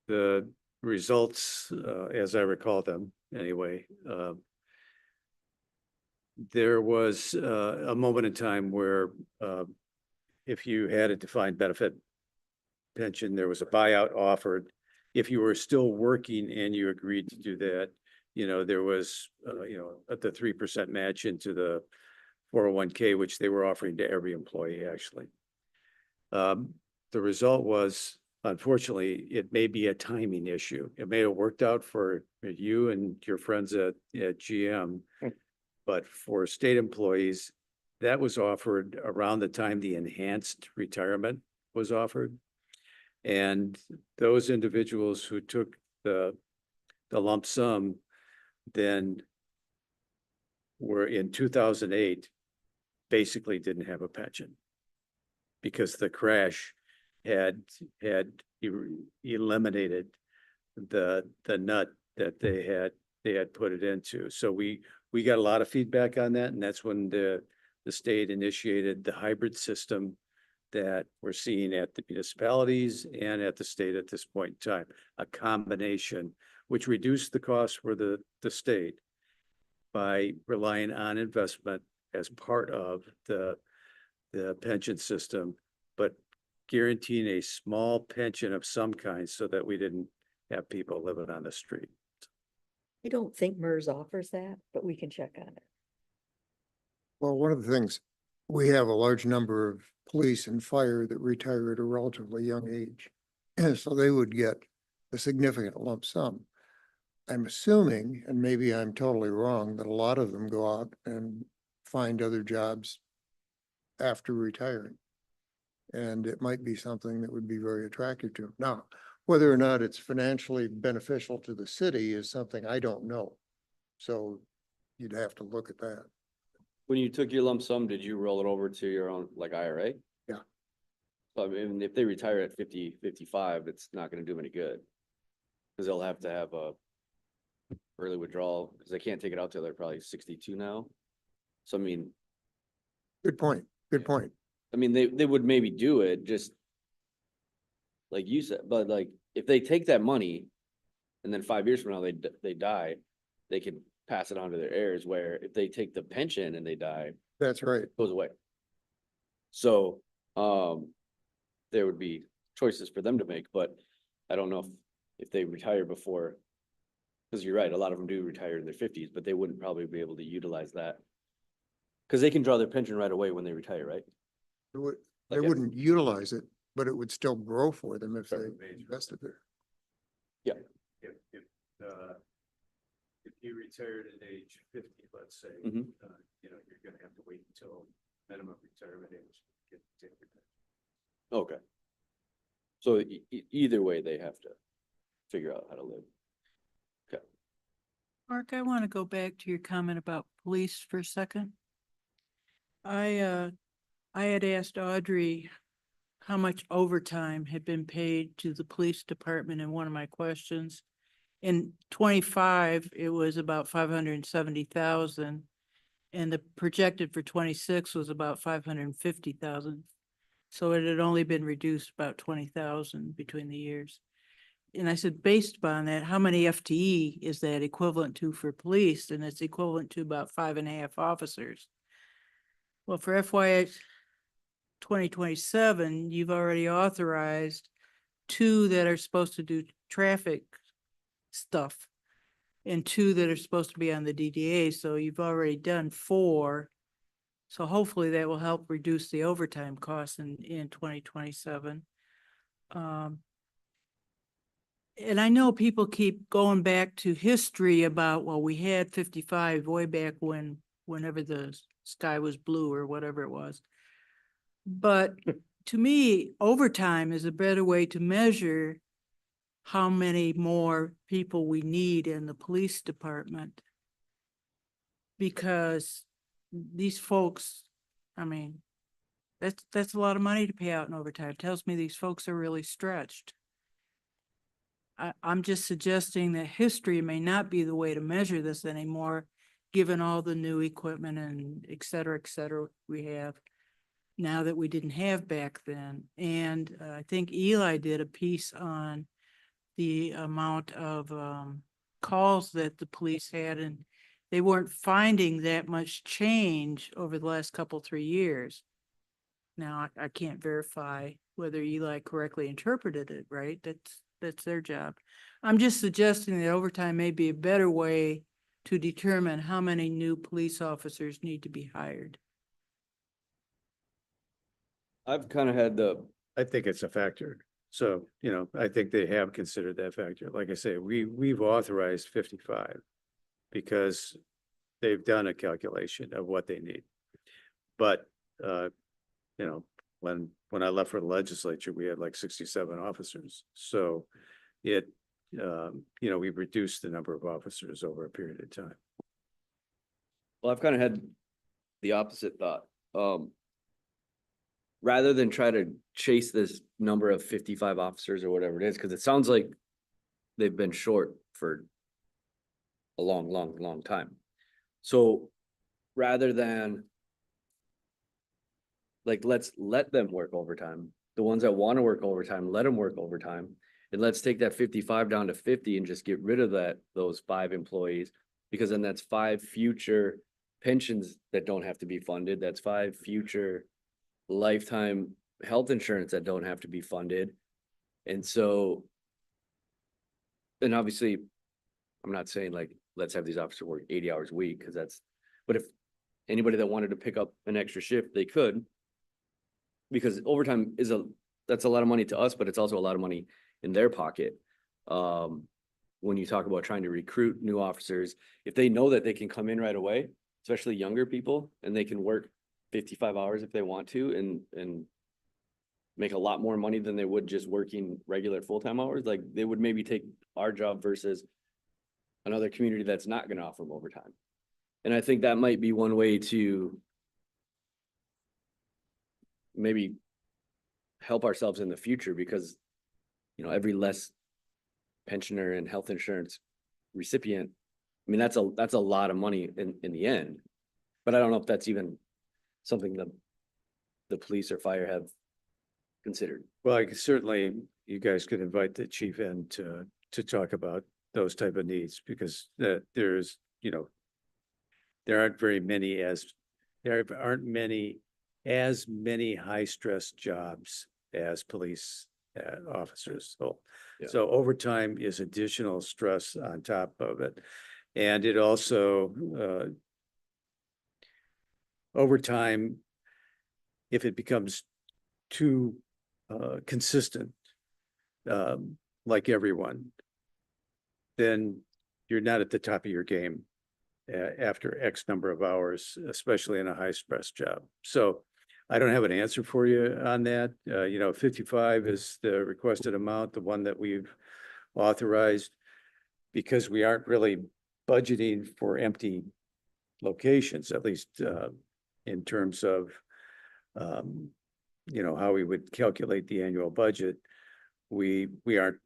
the results, as I recall them anyway, there was a moment in time where if you had a defined benefit pension, there was a buyout offered. If you were still working and you agreed to do that, you know, there was, you know, at the 3% match into the 401k, which they were offering to every employee, actually. The result was, unfortunately, it may be a timing issue. It may have worked out for you and your friends at GM, but for state employees, that was offered around the time the enhanced retirement was offered. And those individuals who took the lump sum then were in 2008, basically didn't have a pension because the crash had eliminated the nut that they had put it into. So we got a lot of feedback on that, and that's when the state initiated the hybrid system that we're seeing at the municipalities and at the state at this point in time, a combination which reduced the cost for the state by relying on investment as part of the pension system, but guaranteeing a small pension of some kind so that we didn't have people living on the street. I don't think MERS offers that, but we can check on it. Well, one of the things, we have a large number of police and fire that retire at a relatively young age. And so they would get a significant lump sum. I'm assuming, and maybe I'm totally wrong, that a lot of them go out and find other jobs after retiring. And it might be something that would be very attractive to them. Now, whether or not it's financially beneficial to the city is something I don't know. So you'd have to look at that. When you took your lump sum, did you roll it over to your own like IRA? Yeah. I mean, if they retire at 50, 55, it's not gonna do them any good. Cause they'll have to have a early withdrawal, cause they can't take it out till they're probably 62 now. So I mean, Good point, good point. they would maybe do it, just like you said, but like, if they take that money and then 5 years from now, they die, they can pass it on to their heirs, where if they take the pension and they die, That's right. it goes away. So, there would be choices for them to make, but I don't know if they retire before. Cause you're right, a lot of them do retire in their 50s, but they wouldn't probably be able to utilize that. Cause they can draw their pension right away when they retire, right? They would, they Like, wouldn't utilize it, but it would still grow for them if they invested there. If you retired at age 50, let's say, Mhm. you know, you're gonna have to wait until minimum retirement age to get to take your pension. Okay. So either way, they have to figure out how to live. Mark, I want to go back to your comment about police for a second. I had asked Audrey how much overtime had been paid to the police department in one of my questions. In 25, it was about 570,000. And the projected for 26 was about 550,000. So it had only been reduced about 20,000 between the years. And I said, based upon that, how many FTE is that equivalent to for police? And it's equivalent to about 5.5 officers. Well, for FY 2027, you've already authorized 2 that are supposed to do traffic stuff and 2 that are supposed to be on the DDA. So you've already done 4. So hopefully that will help reduce the overtime costs in 2027. And I know people keep going back to history about, well, we had 55 way back whenever the sky was blue or whatever it was. But to me, overtime is a better way to measure how many more people we need in the police department. Because these folks, I mean, that's a lot of money to pay out in overtime. It tells me these folks are really stretched. I'm just suggesting that history may not be the way to measure this anymore, given all the new equipment and et cetera, we have now that we didn't have back then. And I think Eli did a piece on the amount of calls that the police had, and they weren't finding that much change over the last 3 years. Now, I can't verify whether Eli correctly interpreted it, right? That's their job. I'm just suggesting that overtime may be a better way to determine how many new police officers need to be hired. I've kind of had I think it's a factor. So, I think they have considered that factor. Like I say, we've authorized 55 because they've done a calculation of what they need. But, when I left for the legislature, we had like 67 officers. So we've reduced the number of officers over a period of time. Well, I've kind of had the opposite thought. Rather than try to chase this number of 55 officers or whatever it is, because it sounds like they've been short for a long time. So rather than let's let them work overtime. The ones that want to work overtime, let them work overtime. And let's take that 55 down to 50 and just get rid of those 5 employees, because then that's 5 future pensions that don't have to be funded. That's 5 future lifetime health insurance that don't have to be funded. And so, and obviously, I'm not saying let's have these officers work 80 hours a week, but if anybody that wanted to pick up an extra shift, they could. Because overtime that's a lot of money to us, but it's also a lot of money in their pocket. When you talk about trying to recruit new officers, if they know that they can come in right away, especially younger people, and they can work 55 hours if they want to and make a lot more money than they would just working regular full-time hours, they would maybe take our job versus another community that's not going to offer them overtime. And I think that might be one way to maybe help ourselves in the future because, you know, every less pensioner and health insurance recipient, I mean, that's a lot of money in the end. But I don't know if that's even something that the police or fire have considered. Well, I could certainly, you guys could invite the chief in to talk about those type of needs because there's, you know, there aren't as many high stress jobs as police officers. Yeah. So overtime is additional stress on top of it. And it also, overtime, if it becomes too consistent, like everyone, then you're not at the top of your game after X number of hours, especially in a high stress job. So I don't have an answer for you on that. You know, 55 is the requested amount, the one that we've authorized, because we aren't really budgeting for empty locations, at least in terms of you know, how we would calculate the annual budget. We aren't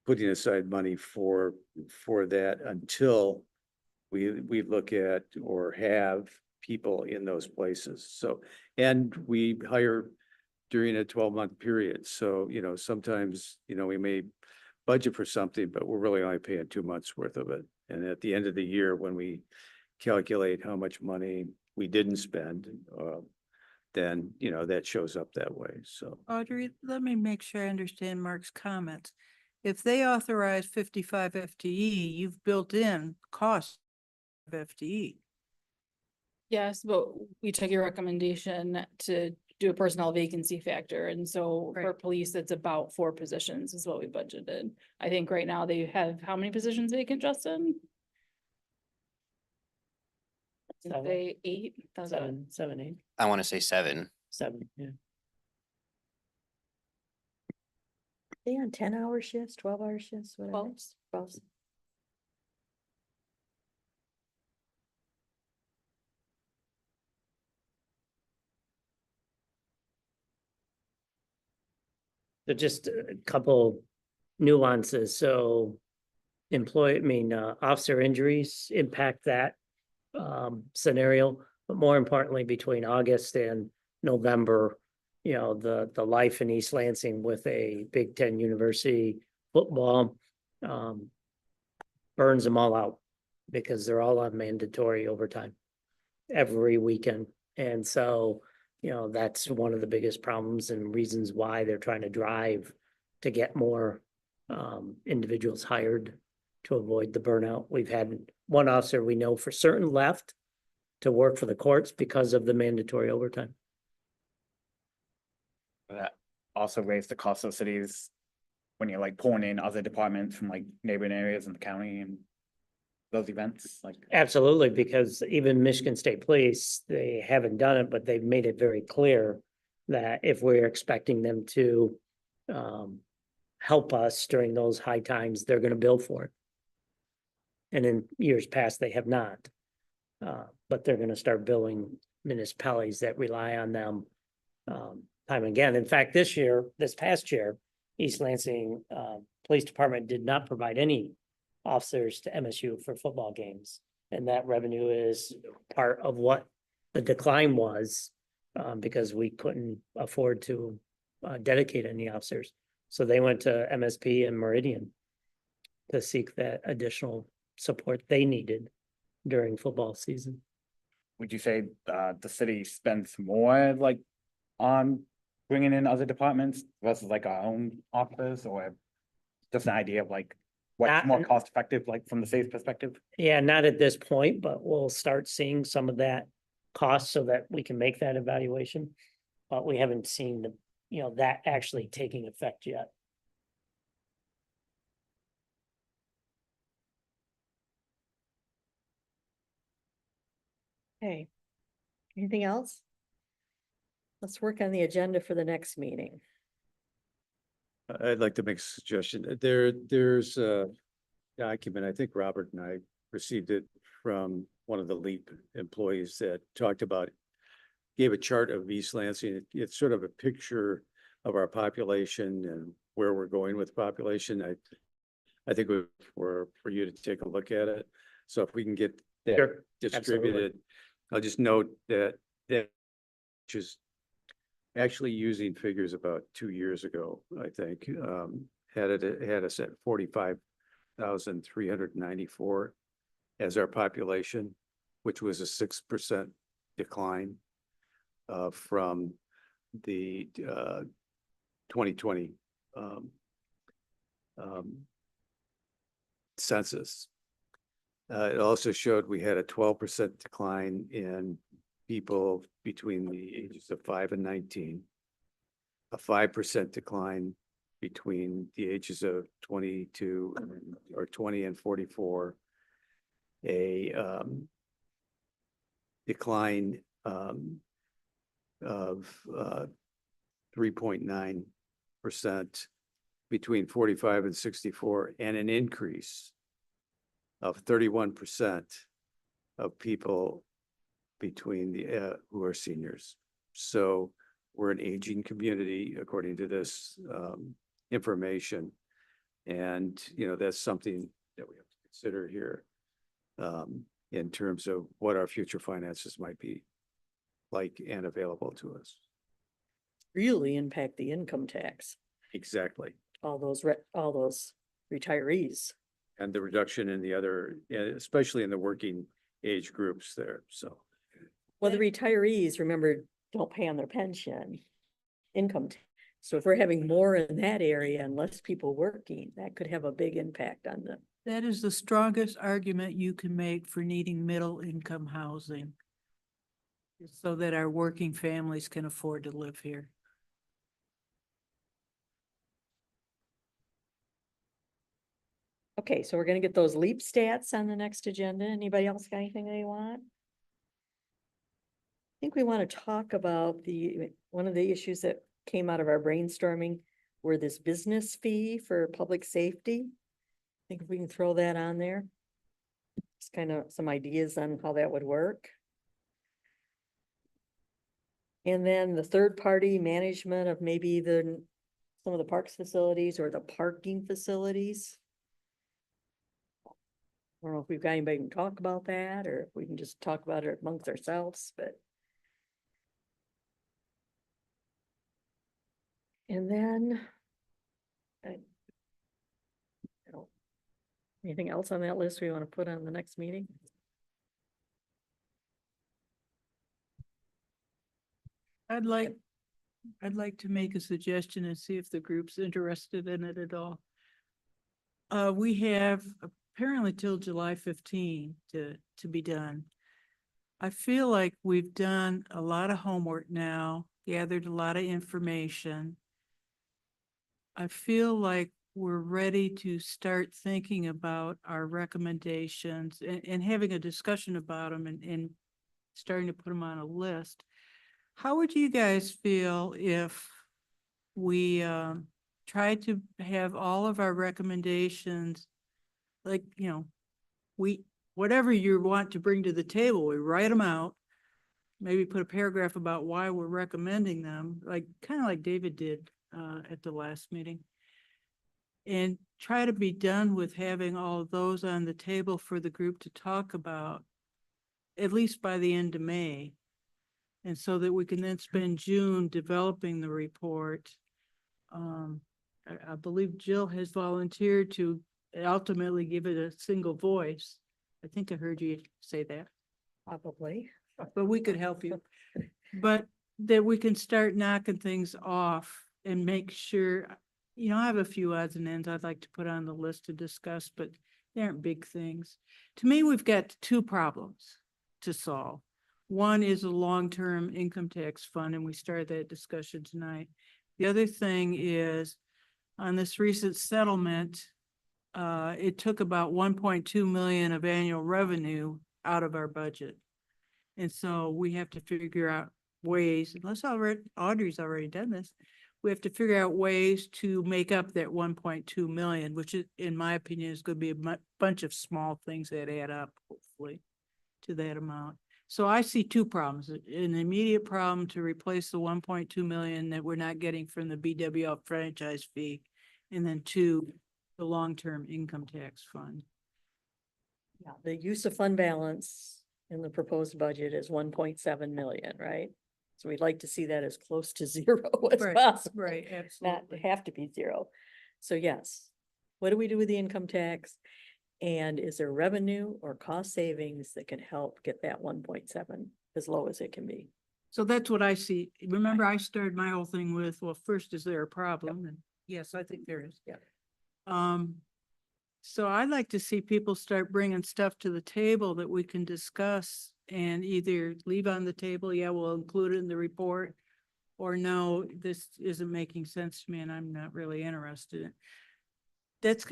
putting aside money for that until we look at or have people in those places. So, and we hire during a 12-month period. So, you know, sometimes, you know, we may budget for something, but we're really only paying 2 months worth of it. And at the end of the year, when we calculate how much money we didn't spend, then, you know, that shows up that way. So Audrey, let me make sure I understand Mark's comments. If they authorize 55 FTE, you've built in cost of FTE. Yes, but we took your recommendation to do a personnel vacancy factor. And so for Right. police, it's about 4 positions is what we budgeted. I think right now they have how many positions vacant, Justin? Seven. Say 8. That's it. 7, 8, I want to say 7. 7, yeah. They on 10-hour shifts, 12-hour shifts, whatever. 12s. 12s. So just a couple nuances. So officer injuries impact that scenario, but more importantly, between August and November, you know, the life in East Lansing with a Big Ten University football burns them all out because they're all on mandatory overtime every weekend. And so, you know, that's one of the biggest problems and reasons why they're trying to drive to get more individuals hired to avoid the burnout. We've had one officer we know for certain left to work for the courts because of the mandatory overtime. That also raised the cost of cities when you're like pulling in other departments from like neighboring areas in the county and those events, like. Absolutely, because even Michigan State Police, they haven't done it, but they've made it very clear that if we're expecting them to help us during those high times, they're gonna bill for it. And in years past, they have not. But they're gonna start billing municipalities that rely on them time and again. In fact, this past year, East Lansing Police Department did not provide any officers to MSU for football games. And that revenue is part of what the decline was because we couldn't afford to dedicate any officers. So they went to MSP and Meridian to seek that additional support they needed during football season. Would you say the city spends more like on bringing in other departments versus like our own office, or just an idea of like what's more cost effective, like from the city's perspective? Yeah, not at this point, but we'll start seeing some of that cost so that we can make that evaluation. But we haven't seen that actually taking effect yet. Okay. Anything else? Let's work on the agenda for the next meeting. I'd like to make a suggestion. There's a document, I think Robert and I received it from one of the LEAP employees that talked about, gave a chart of East Lansing. It's sort of a picture of our population and where we're going with population. I think we're for you to take a look at it. So if we can get that Sure, distributed, I'll just note that which is actually using figures about 2 years ago, I think, had us at 45,394 as our population, which was a 6% decline from the 2020 census. It also showed we had a 12% decline in people between the ages of 5 and 19, a 5% decline between the ages of 22 or 20 and 44, a decline of 3.9% between 45 and 64, and an increase of 31% of people between the who are seniors. So we're an aging community according to this information. And, you know, that's something that we have to consider here in terms of what our future finances might be like and available to us. Really impact the income tax, Exactly. all those retirees. And the reduction in the other, especially in the working age groups there, so. Well, the retirees, remember, don't pay on their pension income. So if we're having more in that area and less people working, that could have a big impact on them. That is the strongest argument you can make for needing middle income housing, so that our working families can afford to live here. Okay, so we're gonna get those LEAP stats on the next agenda. Anybody else got anything they want? I think we want to talk about one of the issues that came out of our brainstorming were this business fee for public safety. I think if we can throw that on there. Just kind of some ideas on how that would work. And then the third-party management of maybe some of the parks facilities or the parking facilities. I don't know if we've got anybody who can talk about that, or if we can just talk about it amongst ourselves, but. And then. I don't, anything else on that list we want to put on the next meeting? I'd like to make a suggestion and see if the group's interested in it at all. We have apparently till July 15 to be done. I feel like we've done a lot of homework now, gathered a lot of information. I feel like we're ready to start thinking about our recommendations and having a discussion about them and starting to put them on a list. How would you guys feel if we try to have all of our recommendations, like, you know, whatever you want to bring to the table, we write them out, maybe put a paragraph about why we're recommending them, like kind of like David did at the last meeting, and try to be done with having all of those on the table for the group to talk about, at least by the end of May. And so that we can then spend June developing the report. I believe Jill has volunteered to ultimately give it a single voice. I think I heard you say that. Probably. But we could help you. But that we can start knocking things off and make sure, you know, I have a few odds and ends I'd like to put on the list to discuss, but they aren't big things. To me, we've got two problems to solve. One is a long-term income tax fund, and we started that discussion tonight. The other thing is on this recent settlement, it took about 1.2 million of annual revenue out of our budget. And so we have to figure out ways, unless Audrey's already done this, we have to figure out ways to make up that 1.2 million, which is, in my opinion, is going to be a bunch of small things that add up, hopefully, to that amount. So I see two problems, an immediate problem to replace the 1.2 million that we're not getting from the BWL franchise fee. And then two, the long-term income tax fund. Yeah, the use of fund balance in the proposed budget is 1.7 million, right? So we'd like to see that as close to zero as Right, possible. right, Not absolutely. have to be zero. So yes, what do we do with the income tax? And is there revenue or cost savings that can help get that 1.7 as low as it can be? So that's what I see. Remember, I started my whole thing with, well, first, is there a problem? And yes, I think there is. Yep. So I'd like to see people start bringing stuff to the table that we can discuss and either leave on the table, yeah, we'll include it in the report. Or no, this isn't making sense to me and I'm not really interested in. That's,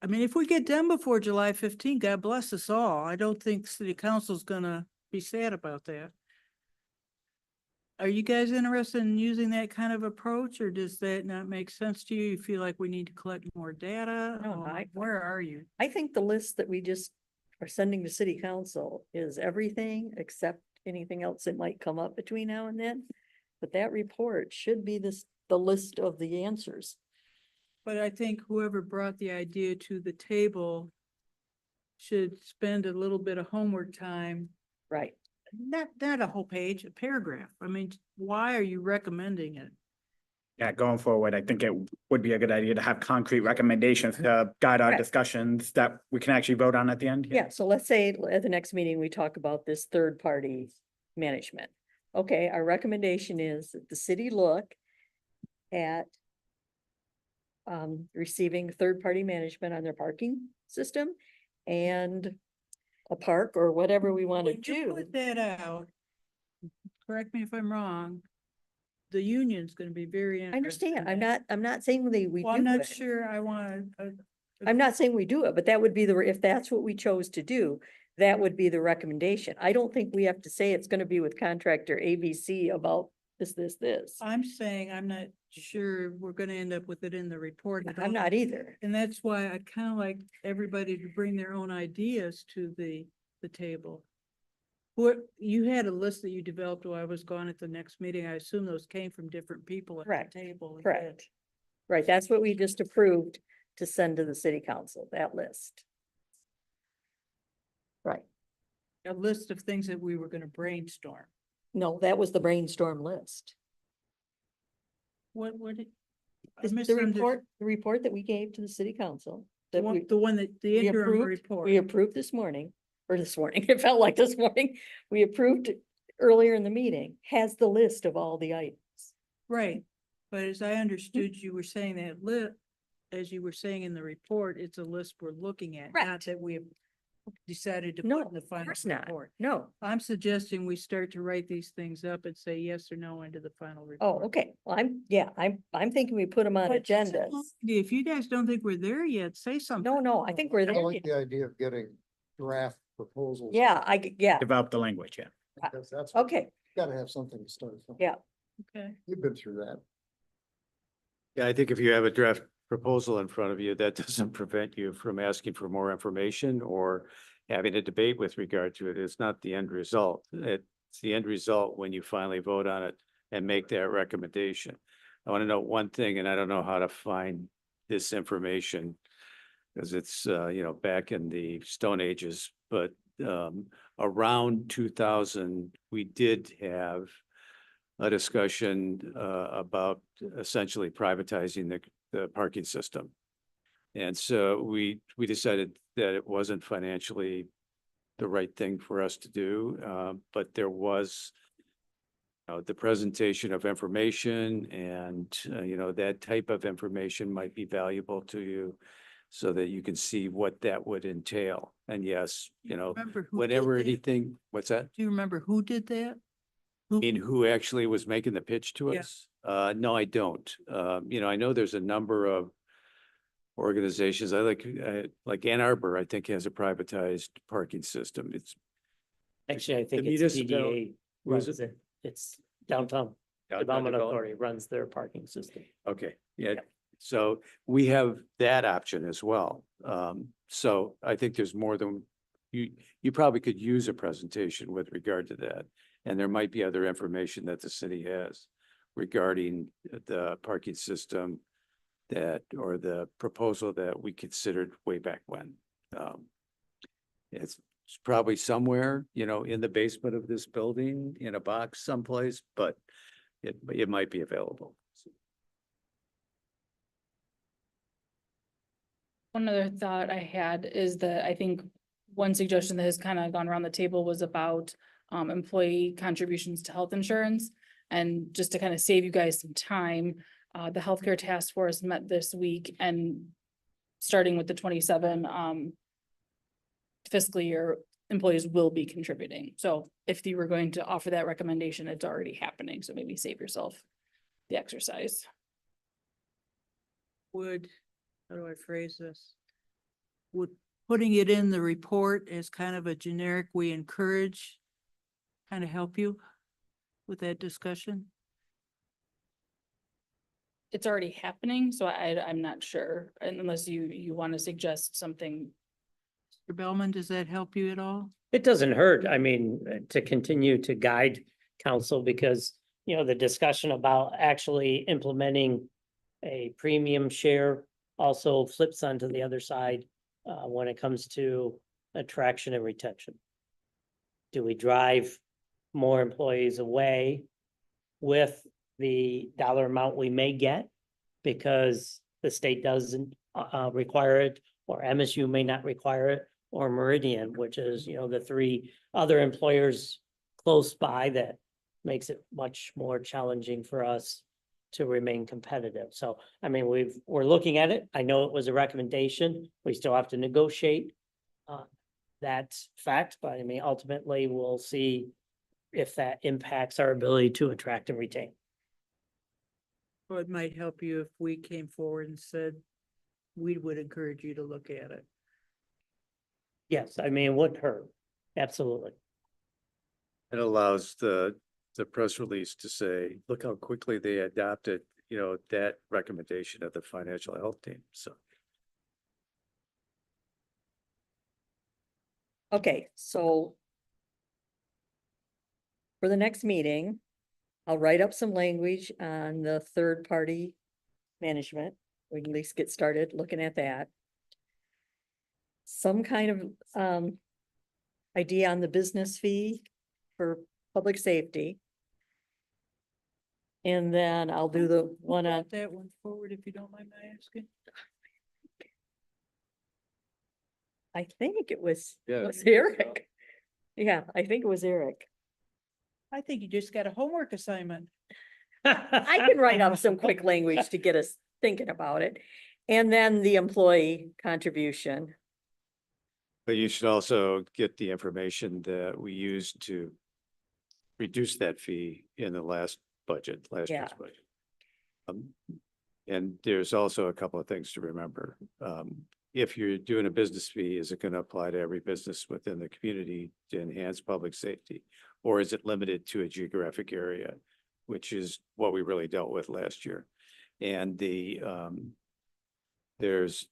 I mean, if we get done before July 15, God bless us all. I don't think city council's gonna be sad about that. Are you guys interested in using that kind of approach, or does that not make sense to you? You feel like we need to collect more data? No, Where are you? I think the list that we just are sending to city council is everything except anything else that might come up between now and then. But that report should be the list of the answers. But I think whoever brought the idea to the table should spend a little bit of homework time, Right. not a whole page, a paragraph. I mean, why are you recommending it? Yeah, going forward, I think it would be a good idea to have concrete recommendations to guide our Correct. discussions that we can actually vote on at the end. Yeah, so let's say at the next meeting, we talk about this third party management. Okay, our recommendation is that the city look at receiving third party management on their parking system and a park or whatever we want to When you do. put that out, correct me if I'm wrong, the union's gonna be very I interested. in understand. that. I'm not saying we Well, do I'm not it. sure I want to. I'm not saying we do it, but that would be if that's what we chose to do, that would be the recommendation. I don't think we have to say it's gonna be with contractor ABC about this. I'm saying I'm not sure we're gonna end up with it in the report. at I'm all. not either. And that's why I'd kind of like everybody to bring their own ideas to the table. What, you had a list that you developed while I was gone at the next meeting. I assume those came from different people at Correct, the table. Correct. Right, that's what we just approved to send to the city council, that list. Right. A list of things that we were gonna brainstorm. No, that was the brainstorm list. What, I The misunderstood. report that we gave to the city council. The That one, the one that, the we interim approved- report. We approved this morning, it felt like this morning, we approved it earlier in the meeting, has the list of all the items. Right, but as I understood, you were saying that as you were saying in the report, it's a list we're looking at, not Correct. that we have decided to No, put in the of final course not. report. No, I'm suggesting we start to write these things up and say yes or no into the final oh, report. okay, well, I'm thinking we put them on But just agendas. if you guys don't think we're there yet, say something. No, I think we're I there. like the idea of getting draft proposals. Yeah, yeah, Develop the language, yeah. Because that's, okay, gotta have something to start from. Yeah. Okay. You've been through that. Yeah, I think if you have a draft proposal in front of you, that doesn't prevent you from asking for more information or having a debate with regard to it. It's not the end result. It's the end result when you finally vote on it and make that recommendation. I want to know one thing, and I don't know how to find this information because it's, back in the Stone Ages, but around 2000, we did have a discussion about essentially privatizing the parking system. And so we decided that it wasn't financially the right thing for us to do, but there was the presentation of information and, that type of information might be valuable to you so that you can see what that would entail. And yes, Remember who did whenever that? anything, what's that? Do you remember who did that? I mean, who actually was making the pitch to Yeah. us? No, I don't. I know there's a number of organizations. I like Ann Arbor, I think has a privatized parking system. It's Actually, I think The it's municipal- DDA who is runs it. It's downtown Development Authority runs their parking system. Okay, yeah. So we have that option as well. So I think there's more than you probably could use a presentation with regard to that. And there might be other information that the city has regarding the parking system that, or the proposal that we considered way back when. It's probably somewhere, in the basement of this building, in a box someplace, but it might be available. One other thought I had is that I think one suggestion that has kind of gone around the table was about employee contributions to health insurance. And just to kind of save you guys some time, the healthcare task force met this week, and starting with the 27 fiscal year, employees will be contributing. So if you were going to offer that recommendation, it's already happening. So maybe save yourself the exercise. How do I phrase this? Would putting it in the report as kind of a generic, we encourage, kind of help you with that discussion? It's already happening, so I'm not sure, unless you want to suggest something. Mr. Bellman, does that help you at all? It doesn't hurt, I mean, to continue to guide council, because, the discussion about actually implementing a premium share also flips onto the other side when it comes to attraction and retention. Do we drive more employees away with the dollar amount we may get because the state doesn't require it, or MSU may not require it, or Meridian, which is, the three other employers close by, that makes it much more challenging for us to remain competitive. So, I mean, we're looking at it. I know it was a recommendation. We still have to negotiate. That's fact, but I mean, ultimately, we'll see if that impacts our ability to attract and retain. Or it might help you if we came forward and said, we would encourage you to look at it. Yes, I mean, it wouldn't hurt. Absolutely. It allows the press release to say, look how quickly they adopted, that recommendation of the financial health team, so. Okay, so for the next meeting, I'll write up some language on the third-party management. We can at least get started looking at that. Some kind of idea on the business fee for public safety. And then I'll do the one on, Put that one forward, if you don't mind my asking. I think it was Yeah. Eric. Yeah, I think it was Eric. I think you just got a homework assignment. I can write up some quick language to get us thinking about it. And then the employee contribution. But you should also get the information that we used to reduce that fee in the last budget, last year's Yeah. budget. And there's also a couple of things to remember. If you're doing a business fee, is it going to apply to every business within the community to enhance public safety? Or is it limited to a geographic area, which is what we really dealt with last year? And there's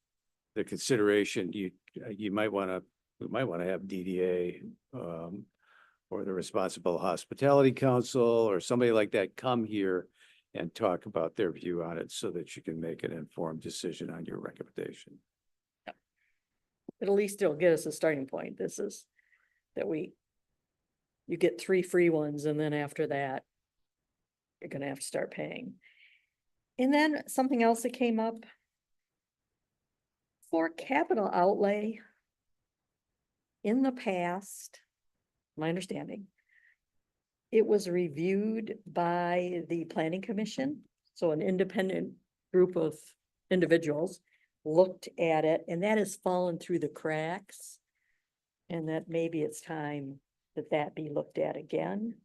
the consideration, we might want to have DDA or the Responsible Hospitality Council or somebody like that come here and talk about their view on it so that you can make an informed decision on your recommendation. At least it'll get us a starting point. This is that you get 3 free ones, and then after that, you're gonna have to start paying. And then something else that came up for capital outlay. In the past, my understanding, it was reviewed by the planning commission. So an independent group of individuals looked at it, and that has fallen through the cracks. And that maybe it's time that be looked at again.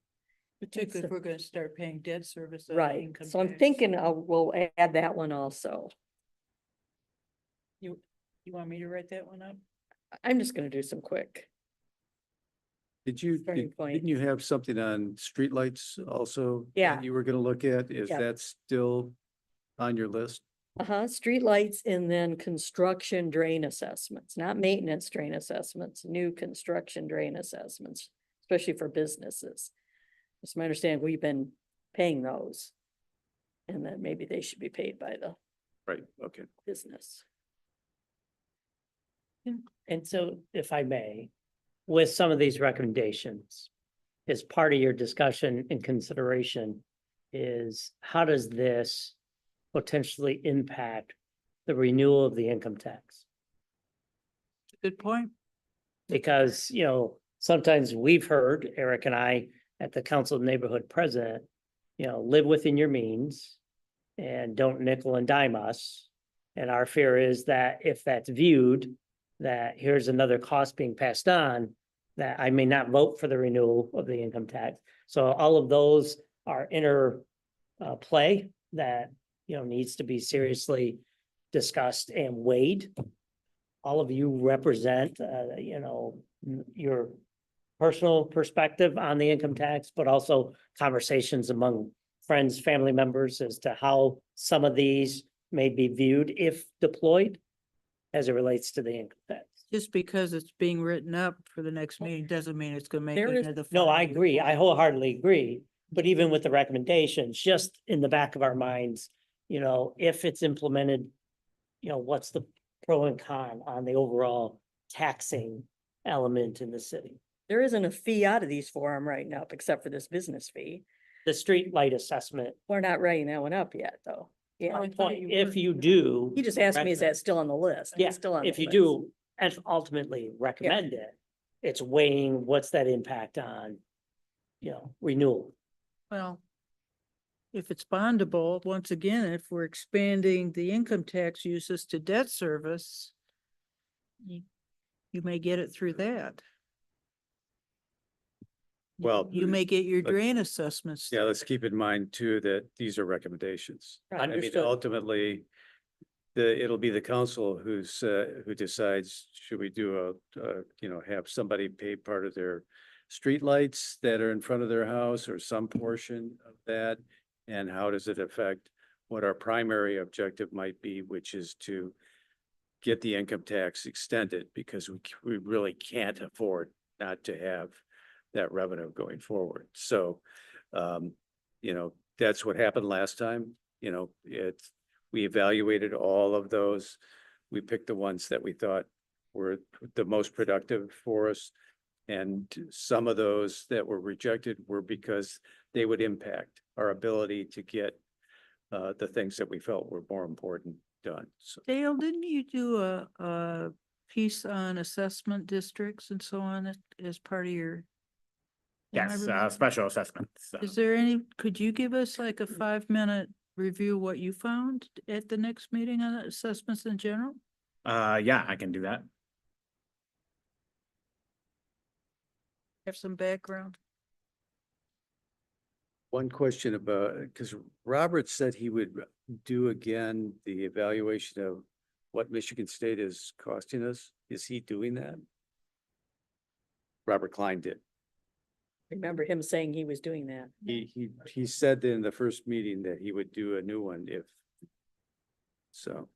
Particularly if we're gonna start paying debt service. out of Right, income so I'm tax. thinking we'll add that one also. You want me to write that one up? I'm just gonna do some quick. Starting point. Didn't you have something on streetlights also? that Yeah. You were gonna look at, is Yeah. that still on your list? Streetlights and then construction drain assessments, not maintenance drain assessments, new construction drain assessments, especially for businesses. It's my understanding we've been paying those. And then maybe they should be paid by the Right, okay. business. And so if I may, with some of these recommendations, as part of your discussion and consideration is how does this potentially impact the renewal of the income tax? Good point. Because, you know, sometimes we've heard, Eric and I, at the council of neighborhood president, you know, live within your means and don't nickel and dime us. And our fear is that if that's viewed, that here's another cost being passed on, that I may not vote for the renewal of the income tax. So all of those are play that, you know, needs to be seriously discussed and weighed. All of you represent, you know, your personal perspective on the income tax, but also conversations among friends, family members as to how some of these may be viewed if deployed as it relates to the income tax. Just because it's being written up for the next meeting doesn't mean it's gonna make There it is- into the. No, I final agree. I report. wholeheartedly agree. But even with the recommendations, just in the back of our minds, you know, if it's implemented, you know, what's the pro and con on the overall taxing element in the city? There isn't a fee out of these for them right now, except for this business fee. The street light assessment, We're not writing that one up yet, though. Yeah, point, if you do. he just asked me, is that still on the list? Yeah, It's still on if the you list. do and ultimately recommend it, it's weighing what's that impact on, you know, renewal. Well, if it's bondable, once again, if we're expanding the income tax uses to debt service, you may get it through that. Well, You may get your but- drain assessments. Yeah, let's keep in mind too, that these are recommendations. Right. I mean, Understood. ultimately, it'll be the council who decides, should we do you know, have somebody pay part of their streetlights that are in front of their house or some portion of that? And how does it affect what our primary objective might be, which is to get the income tax extended, because we really can't afford not to have that revenue going forward. So, you know, that's what happened last time. You know, we evaluated all of those. We picked the ones that we thought were the most productive for us. And some of those that were rejected were because they would impact our ability to get the things that we felt were more important done. So, Dale, didn't you do a piece on assessment districts and so on as part of your? Am I Yes, remembering? special assessments. Is there any, could you give us like a 5-minute review what you found at the next meeting on assessments in general? Yeah, I can do that. Have some background? one question about, because Robert said he would do again the evaluation of what Michigan State is costing us. Is he doing that? Robert Klein did. Remember him saying he was doing that. He said in the first meeting that he would do a new one if. So,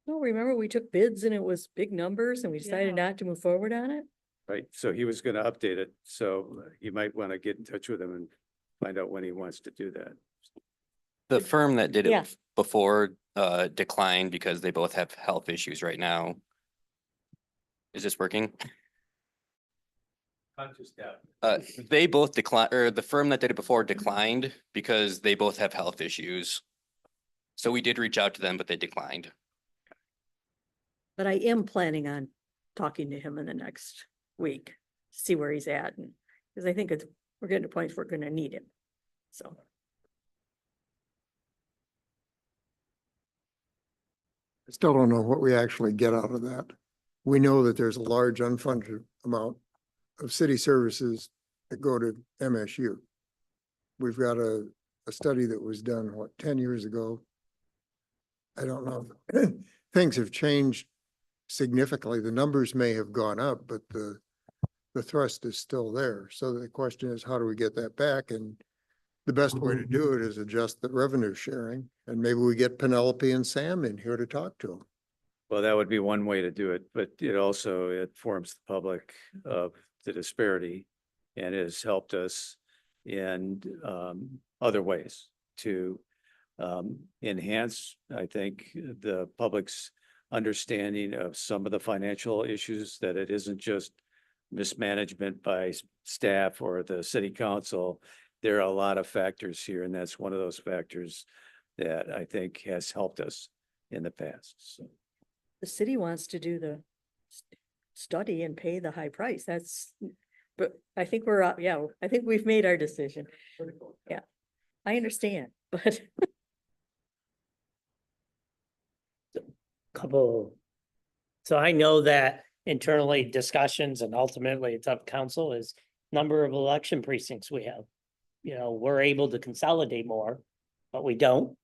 No, remember we took bids and it was big numbers and we decided Yeah. not to move forward on it? right, so he was gonna update it, so you might want to get in touch with him and find out when he wants to do that. The firm that did Yeah. it before declined because they both have health issues right now. Is this working? They both declined, or the firm that did it before declined because they both have health issues. So we did reach out to them, but they declined. But I am planning on talking to him in the next week, see where he's at, and, because I think we're getting to points where we're gonna need him, so. I still don't know what we actually get out of that. We know that there's a large unfunded amount of city services that go to MSU. We've got a study that was done, 10 years ago? I don't know. Things have changed significantly. The numbers may have gone up, but the thrust is still there. So the question is, how do we get that back? And the best way to do it is adjust the revenue sharing, and maybe we get Penelope and Sam in here to talk to them. Well, that would be one way to do it, but it also informs the public of the disparity and has helped us in other ways to enhance, I think, the public's understanding of some of the financial issues, that it isn't just mismanagement by staff or the city council. There are a lot of factors here, and that's one of those factors that I think has helped us in the past. So. The city wants to do the study and pay the high price. But I think I think we've made our decision. Yeah, I understand, but So I know that internally discussions and ultimately it's up council is number of election precincts we have. You know, we're able to consolidate more, but we don't.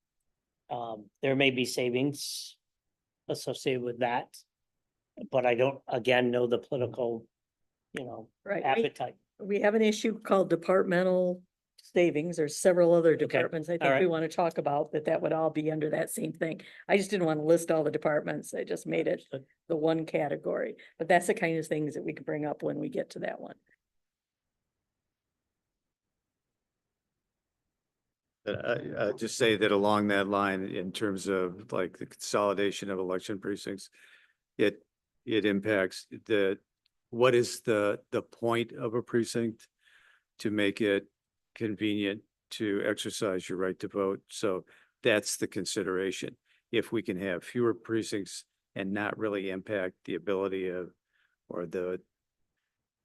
There may be savings associated with that. But I don't, again, know the political, right. appetite. We have an issue called departmental savings. There's several other departments I think we right. want to talk about, that would all be under that same thing. I just didn't want to list all the departments. I just made it the one category, but that's the kind of things that we can bring up when we get to that one. I just say that along that line, in terms of like the consolidation of election precincts, it impacts what is the point of a precinct to make it convenient to exercise your right to vote. So that's the consideration. If we can have fewer precincts and not really impact the ability of, or the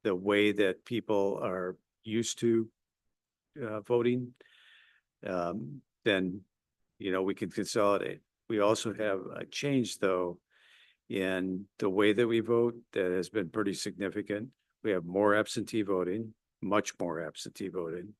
way that people are used to voting, then, we can consolidate. We also have a change though in the way that we vote that has been pretty significant. We have more absentee voting, much more absentee voting,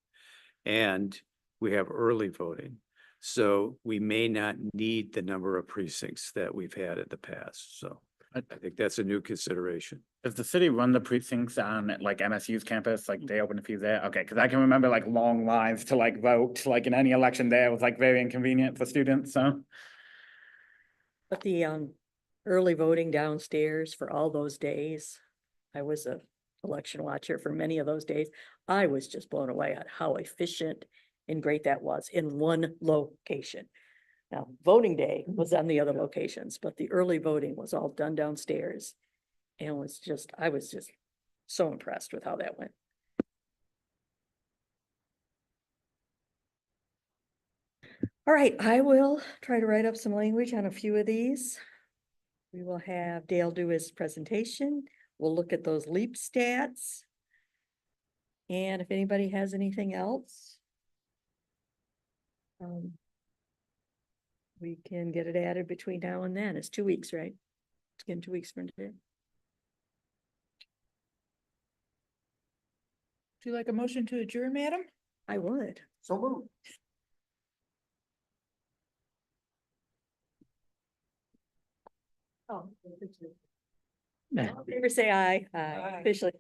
and we have early voting. So we may not need the number of precincts that we've had in the past. So I think that's a new consideration. Does the city run the precincts on like MSU's campus? Like they open a few there? Okay, because I can remember like long lines to like vote, like in any election there was like very inconvenient for students, so. But the early voting downstairs for all those days, I was a election watcher for many of those days. I was just blown away at how efficient and great that was in one location. Now, voting day was on the other locations, but the early voting was all done downstairs. And I was just so impressed with how that went. All right, I will try to write up some language on a few of these. We will have Dale do his presentation. We'll look at those LEAP stats. And if anybody has anything else, we can get it added between now and then. It's 2 weeks, right? It's again 2 weeks from today. Would you like a motion to adjourn, madam? I would. So moved. Oh. All in favor say aye. Aye. Officially.